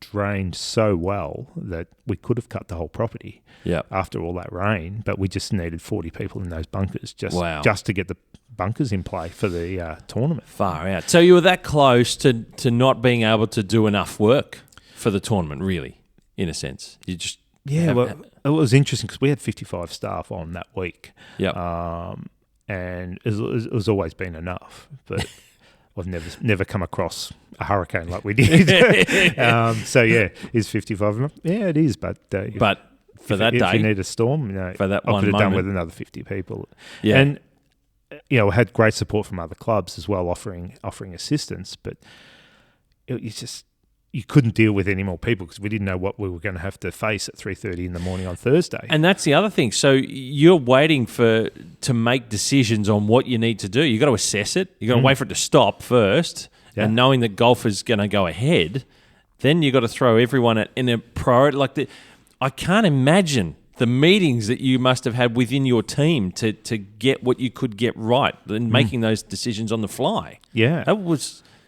drained so well that we could have cut the whole property after all that rain, but we just needed 40 people in those bunkers just to get the bunkers in play for the tournament. Far out. So you were that close to not being able to do enough work for the tournament, really, in a sense. You just... It was interesting because we had 55 staff on that week. And it was always been enough, but I've never come across a hurricane like we did. So is 55 enough? Yeah, it is. But for that day, if you need a storm, for that I one could have done moment. with another 50 people. Yeah. And we had great support from other clubs as well, offering assistance. But you couldn't deal with any more people because we didn't know what we were going to have to face at 3:30 in the morning on Thursday. And that's the other thing. So you're waiting to make decisions on what you need to do. You've got to assess it. You've got to wait for it to stop first. Yeah. And knowing that golf is going to go ahead, then you've got to throw everyone in a priority. I can't imagine the meetings that you must have had within your team to get what you could get right and making those decisions on the fly. Yeah.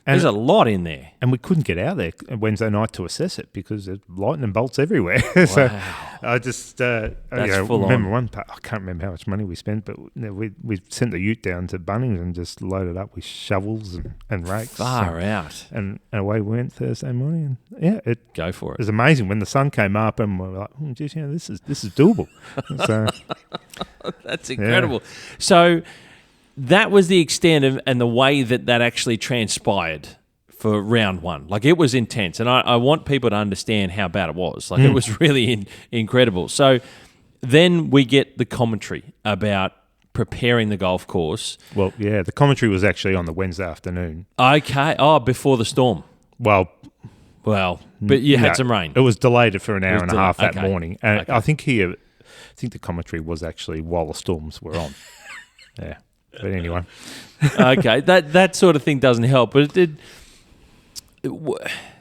There's a lot in there. And we couldn't get out there Wednesday night to assess it because there's lightning bolts everywhere. Wow. So I just remember on. one part, I can't remember how much money we spent, but we sent the ute down to Bunnings and just loaded up with shovels and rakes. Far out. And away we went Thursday morning. And go for it. It was amazing when the sun came up and we were like, geez, this is doable. So that's incredible. Yeah. So that was the extent and the way that actually transpired for round one. It was intense, and I want people to understand how bad it was. It was really incredible. So then we get the commentary about preparing the golf course. Well, yeah, the commentary was actually on the Wednesday afternoon. Okay. Before the storm. Well, but you had some rain. It was delayed for an hour and a half that morning. And okay. I think the commentary was actually while the storms were on. Yeah. But anyway. Okay. That sort of thing doesn't help, but it did.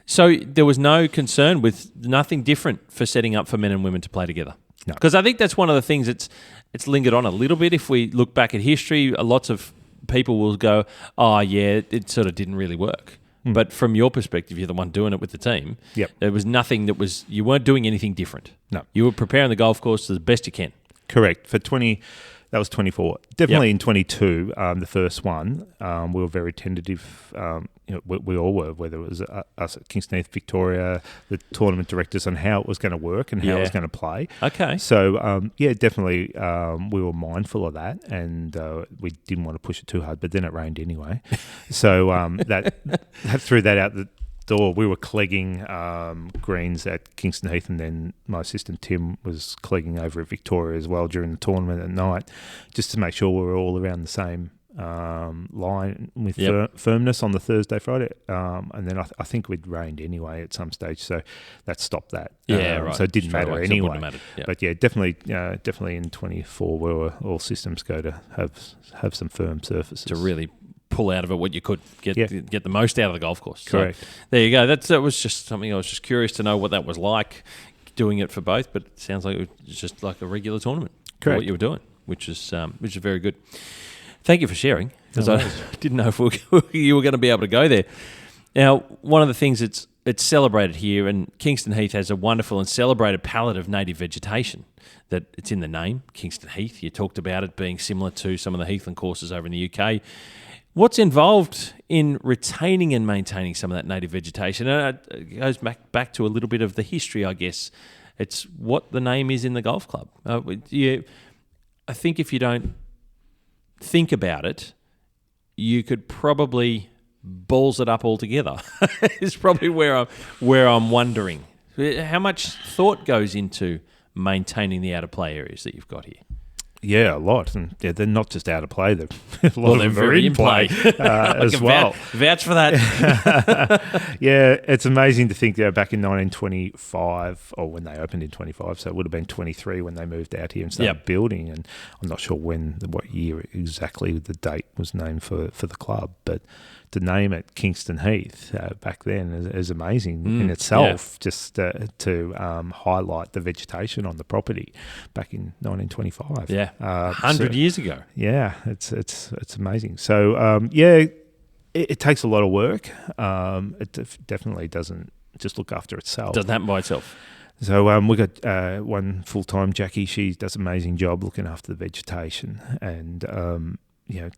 So there was no concern with nothing different for setting up for men and women to play together. No. Because I think that's one of the things it's lingered on a little bit. If we look back at history, lots of people will go, oh, yeah, it sort of didn't really work. But from your perspective, you're the one doing it with the team. Yep. There was nothing you weren't doing anything different. No. You were preparing the golf course to the best you can. Correct. That was 24. Definitely in 22, the first one, we were very tentative. We all were, whether it was us at Kingston Heath, Victoria, the tournament directors on how it was going to work and how it was going to play. Okay. So, definitely we were mindful of that, and we didn't want to push it too hard, but then it rained anyway. So that threw that out the door. We were clegging greens at Kingston Heath, and then my assistant Tim was clegging over at Victoria as well during the tournament at night, just to make sure we were all around the same line with firmness on the Thursday, Friday. And then I think we'd rained anyway at some stage, so that stopped that. Right. So it didn't matter anyway. Yep. But definitely in 24, we were all systems go to have some firm surfaces to really pull out of it what you could get the most out of the golf course. Correct. So there you go. That was just something I was just curious to know what that was like, doing it for both. But it sounds like it was just like a regular tournament. Correct. For what you were doing, which is very good. Thank you for sharing, because I didn't know if you were going to be able to go there. Now, one of the things it's celebrated here, and Kingston Heath has a wonderful and celebrated palette of native vegetation that it's in the name, Kingston Heath. You talked about it being similar to some of the heathland courses over in the UK. What's involved in retaining and maintaining some of that native vegetation? And it goes back to a little bit of the history, I guess. It's what the name is in the golf club. I think if you don't think about it, you could probably balls it up altogether. Is probably where I'm wondering. How much thought goes into maintaining the out of play areas that you've got here? Yeah, a lot. And they're not just out of play. They're very in play as well. Vouch for that. Yeah, it's amazing to think back in 1925, or when they opened in 25, so it would have been 23 when they moved out here and started building. And I'm not sure what year exactly the date was named for the club, but to name it Kingston Heath back then is amazing in itself, just to highlight the vegetation on the property back in 1925. 100 years ago. Yeah, it's amazing. So it takes a lot of work. Definitely doesn't just look after itself. Doesn't happen by itself. So we got one full-time, Jackie. She does an amazing job looking after the vegetation, and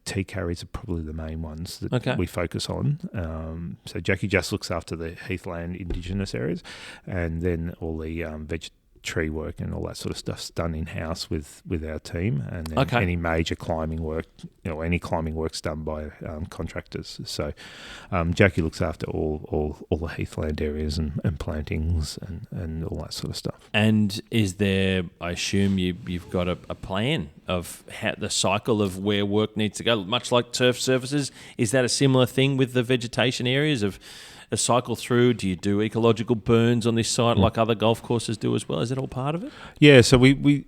tea carries are probably the main ones that we focus on. So Jackie just looks after the heathland indigenous areas, and then all the tree work and all that sort of stuff's done in-house with our team, and then any major climbing work, any climbing work's done by contractors. So Jackie looks after all the heathland areas and plantings and all that sort of stuff. And is there, I assume you've got a plan of how the cycle of where work needs to go, much like turf surfaces? Is that a similar thing with the vegetation areas of a cycle through? Do you do ecological burns on this site like other golf courses do as well? Is it all part of it? Yeah, so we've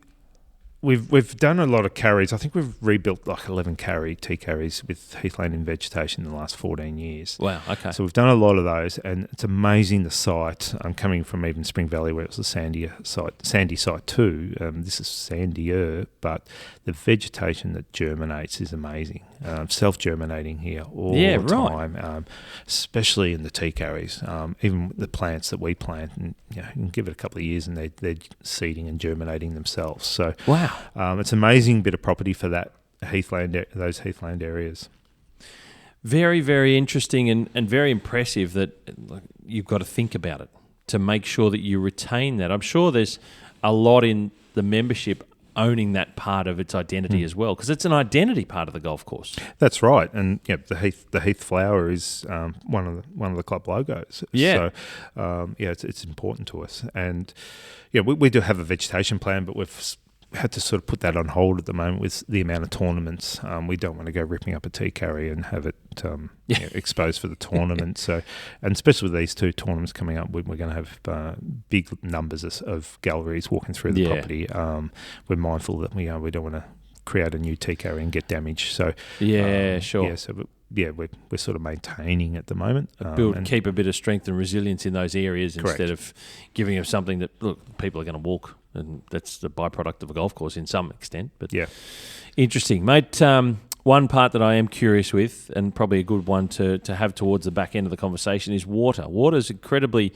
done a lot of carries. I think we've rebuilt like 11 tea carries with heathland and vegetation in the last 14 years. Wow, okay. So we've done a lot of those, and it's amazing the site. I'm coming from even Spring Valley where it was a sandy site too. This is sandier, but the vegetation that germinates is amazing. Self-germinating here all the time, especially in the tea carries. Even the plants that we plant, and you can give it a couple of years and they're seeding and germinating themselves. So wow. It's an amazing bit of property for those heathland areas. Very, very interesting and very impressive that you've got to think about it to make sure that you retain that. I'm sure there's a lot in the membership owning that part of its identity as well, because it's an identity part of the golf course. That's right, and the Heath flower is one of the club logos. Yeah, so it's important to us, and we do have a vegetation plan, but we've had to sort of put that on hold at the moment with the amount of tournaments. We don't want to go ripping up a tea carry and have it exposed for the tournament. So, and especially with these two tournaments coming up, we're going to have big numbers of galleries walking through the property. We're mindful that we don't want to create a new tea carry and get damaged. So sure. Yeah, so we're sort of maintaining at the moment. Keep a bit of strength and resilience in those areas instead of giving them something that people are going to walk. And that's the byproduct of a golf course in some extent. But interesting, mate. One part that I am curious with, and probably a good one to have towards the back end of the conversation, is water. Water is incredibly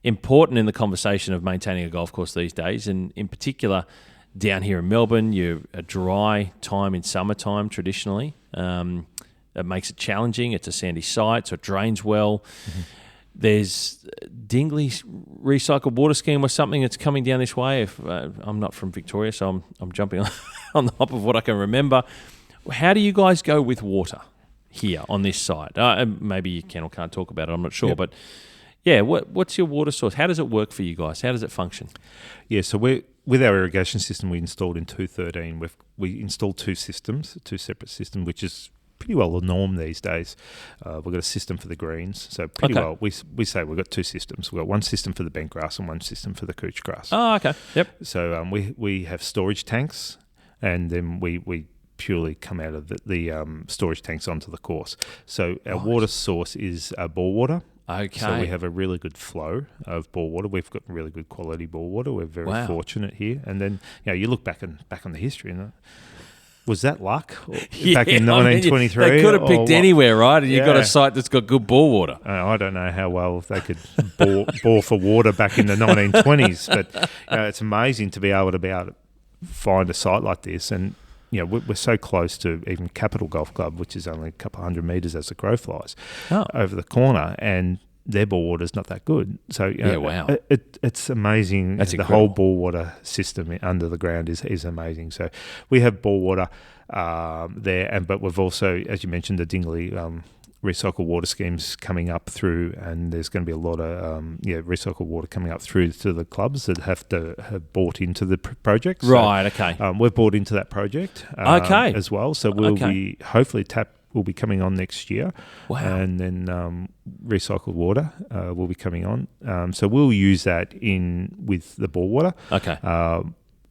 important in the conversation of maintaining a golf course these days, and in particular down here in Melbourne, you're a dry time in summertime traditionally. It makes it challenging. It's a sandy site, so it drains well. Mm-hmm. There's Dingley's recycled water scheme or something that's coming down this way. If I'm not from Victoria, so I'm jumping on the hop of what I can remember. How do you guys go with water here on this site? Maybe you can or can't talk about it. I'm not sure, but what's your water source? How does it work for you guys? How does it function? Yeah, so with our irrigation system we installed in 2013, we installed two separate systems, which is pretty well the norm these days. We've got a system for the greens, so pretty well we say we've got two systems. We've got one system for the bent grass and one system for the couch grass. Oh, okay. Yep. So we have storage tanks, and then we purely come out of the storage tanks onto the course. So our water source is bore water. Okay. So we have a really good flow of bore water. We've got really good quality bore water. We're very fortunate here. And then you look back on the history and was that luck back in 1923? They could have picked anywhere, right? And you've got a site that's got good bore water. I don't know how well they could bore for water back in the 1920s, but it's amazing to be able to find a site like this. And we're so close to even Capital Golf Club, which is only a couple of 100 metres as the crow flies over the corner, and their bore water is not that good. So wow, it's amazing. That's the incredible. whole bore water system under the ground is amazing. So we have bore water there, but we've also, as you mentioned, the Dingley recycled water schemes coming up through, and there's going to be a lot of recycled water coming up through to the clubs that have bought into the project. Right. Okay. We've bought into that project. As well. So we'll be hopefully will be coming on next year. Wow. And then recycled water will be coming on. So we'll use that with the bore water. Okay.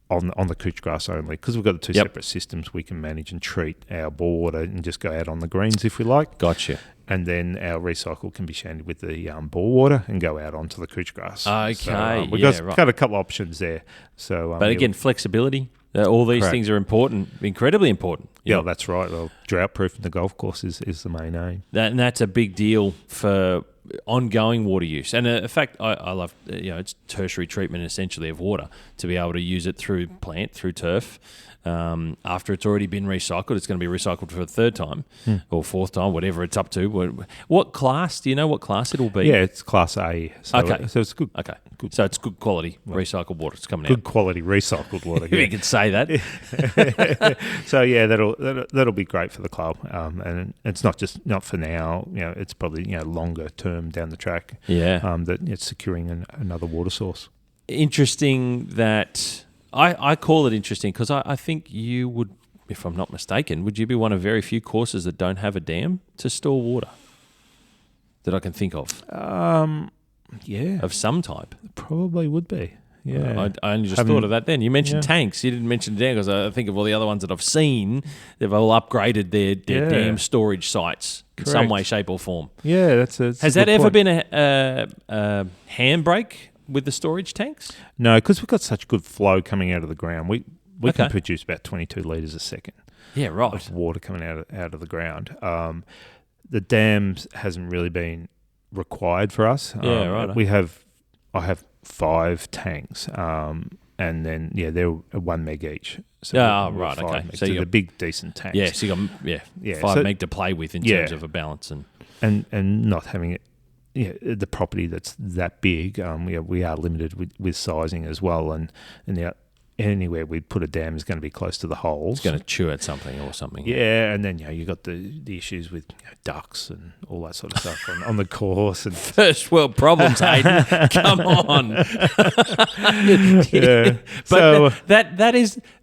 On the couch grass only, because we've got the two separate systems. We can manage and treat our bore water and just go out on the greens if we like. Gotcha. And then our recycle can be shanded with the bore water and go out onto the couch grass. Okay. So, we've got a couple of options there. So, but again, flexibility. All these Correct. things are important, incredibly important. Yeah, that's right. Well, drought-proofing the golf course is the main aim. And that's a big deal for ongoing water use. And in fact, I love, it's tertiary treatment essentially of water, to be able to use it through turf. After it's already been recycled, it's going to be recycled for a third time or fourth time, whatever it's up to. What class? Do you know what class it'll be? Yeah, it's Class A. So, Okay. So it's good. Okay. So it's good quality recycled water. It's coming Good out. quality recycled water. If you could say that. So yeah, that'll be great for the club, and it's not for now. It's probably longer term down the track. Yeah. That it's securing another water source. Interesting that I call it interesting because I think you would, if I'm not mistaken, would you be one of very few courses that don't have a dam to store water that I can think of? Yeah, Of some type. probably would be. Yeah, I only just thought of that then. You mentioned tanks. You didn't mention dam because I think of all the other ones that I've seen. They've all upgraded their dam storage sites in some way, shape or form. Yeah, that's a. Has that ever been a handbrake with the storage tanks? No, because we've got such good flow coming out of the ground. We Okay. can produce about 22 litres a second Yeah, right. of water coming out of the ground. The dams hasn't really been required for us. Yeah, right. I have 5 tanks, and then they're 1 meg each. So we're right, 5 okay. megs. So So you the got- big decent tanks. Yeah, so you got 5 meg to play with in terms of a balance and not having it. Yeah, the property that's that big. We are limited with sizing as well, and anywhere we put a dam is going to be close to the holes. it's going to chew at something or something. Yeah, and then you got the issues with ducks and all that sort of stuff on the course. And First world problems, Hayden. Come on. yeah, But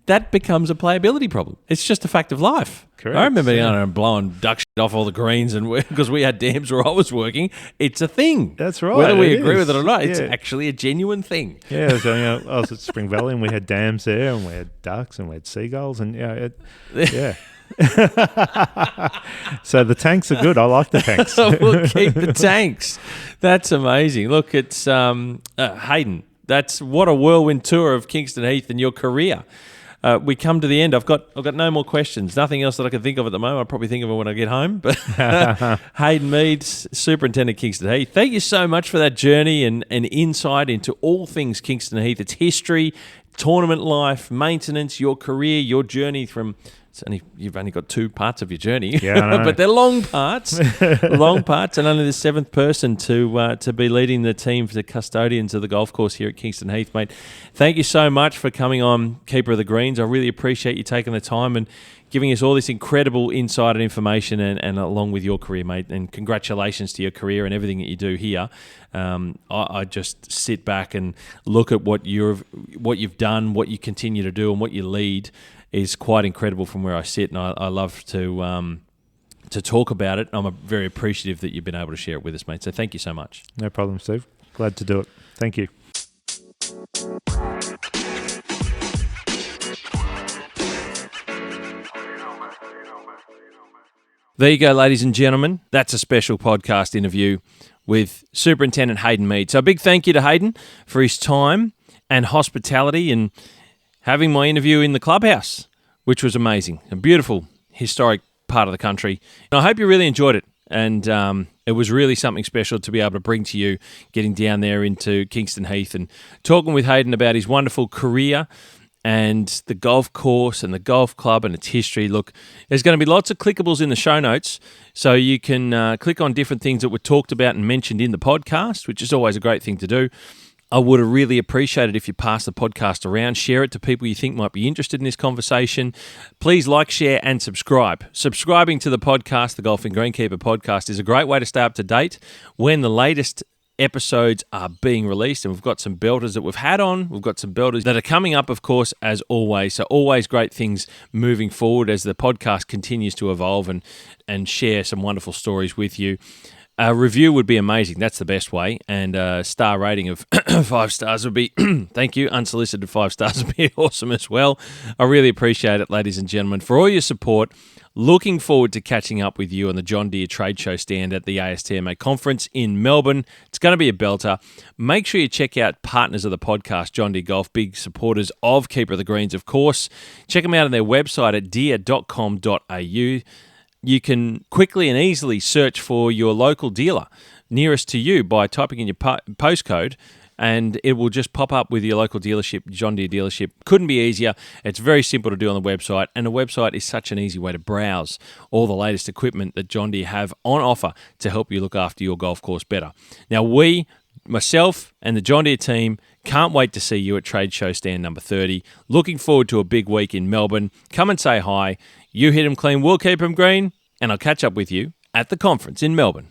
that becomes a playability problem. It's just a fact of life. Correct, I remember yeah. going and blowing duck shit off all the greens, and because we had dams where I was working, it's a thing. That's right, Whether we it agree is. with it or not, it's Yeah. actually a genuine thing. yeah, so I was at Spring Valley and we had dams there, and we had ducks and we had seagulls, and yeah. So the tanks are good. I like the tanks. We'll keep the tanks. That's amazing. Look, it's Hayden. That's what a whirlwind tour of Kingston Heath and your career. We come to the end. I've got no more questions. Nothing else that I can think of at the moment. I'll probably think of it when I get home. But Hayden Mead, Superintendent Kingston Heath, thank you so much for that journey and insight into all things Kingston Heath, its history, tournament life, maintenance, your career, your journey from... You've only got 2 parts of your journey, Yeah, I know. but they're long parts, and only the 7th person to be leading the team for the custodians of the golf course here at Kingston Heath, mate. Thank you so much for coming on Keeper of the Greens. I really appreciate you taking the time and giving us all this incredible insight and information, and along with your career, mate. And congratulations to your career and everything that you do here. I just sit back and look at what you've done, what you continue to do, and what you lead is quite incredible from where I sit, and I love to talk about it. I'm very appreciative that you've been able to share it with us, mate. So thank you so much. No problem, Steve. Glad to do it. Thank you. There you go, ladies and gentlemen. That's a special podcast interview with Superintendent Hayden Mead. So a big thank you to Hayden for his time and hospitality and having my interview in the clubhouse, which was amazing. A beautiful, historic part of the country. And I hope you really enjoyed it. And it was really something special to be able to bring to you, getting down there into Kingston Heath and talking with Hayden about his wonderful career and the golf course and the golf club and its history. Look, there's going to be lots of clickables in the show notes, so you can click on different things that were talked about and mentioned in the podcast, which is always a great thing to do. I would have really appreciated if you pass the podcast around, share it to people you think might be interested in this conversation. Please like, share, and subscribe. Subscribing to the podcast, the Golf and Greenkeeper podcast, is a great way to stay up to date when the latest episodes are being released, and we've got some belters that we've had on. We've got some belters that are coming up, of course, as always. So always great things moving forward as the podcast continues to evolve and share some wonderful stories with you. A review would be amazing. That's the best way. And a star rating of 5 stars would be, thank you, unsolicited 5 stars would be awesome as well. I really appreciate it, ladies and gentlemen, for all your support. Looking forward to catching up with you on the John Deere Trade Show stand at the ASTMA conference in Melbourne. It's going to be a belter. Make sure you check out partners of the podcast, John Deere Golf, big supporters of Keeper of the Greens, of course. Check them out on their website at deere.com.au. You can quickly and easily search for your local dealer nearest to you by typing in your postcode, and it will just pop up with your local dealership, John Deere dealership. Couldn't be easier. It's very simple to do on the website, and the website is such an easy way to browse all the latest equipment that John Deere have on offer to help you look after your golf course better. Now, myself and the John Deere team can't wait to see you at Trade Show stand number 30. Looking forward to a big week in Melbourne. Come and say hi. You hit them clean, we'll keep them green, and I'll catch up with you at the conference in Melbourne.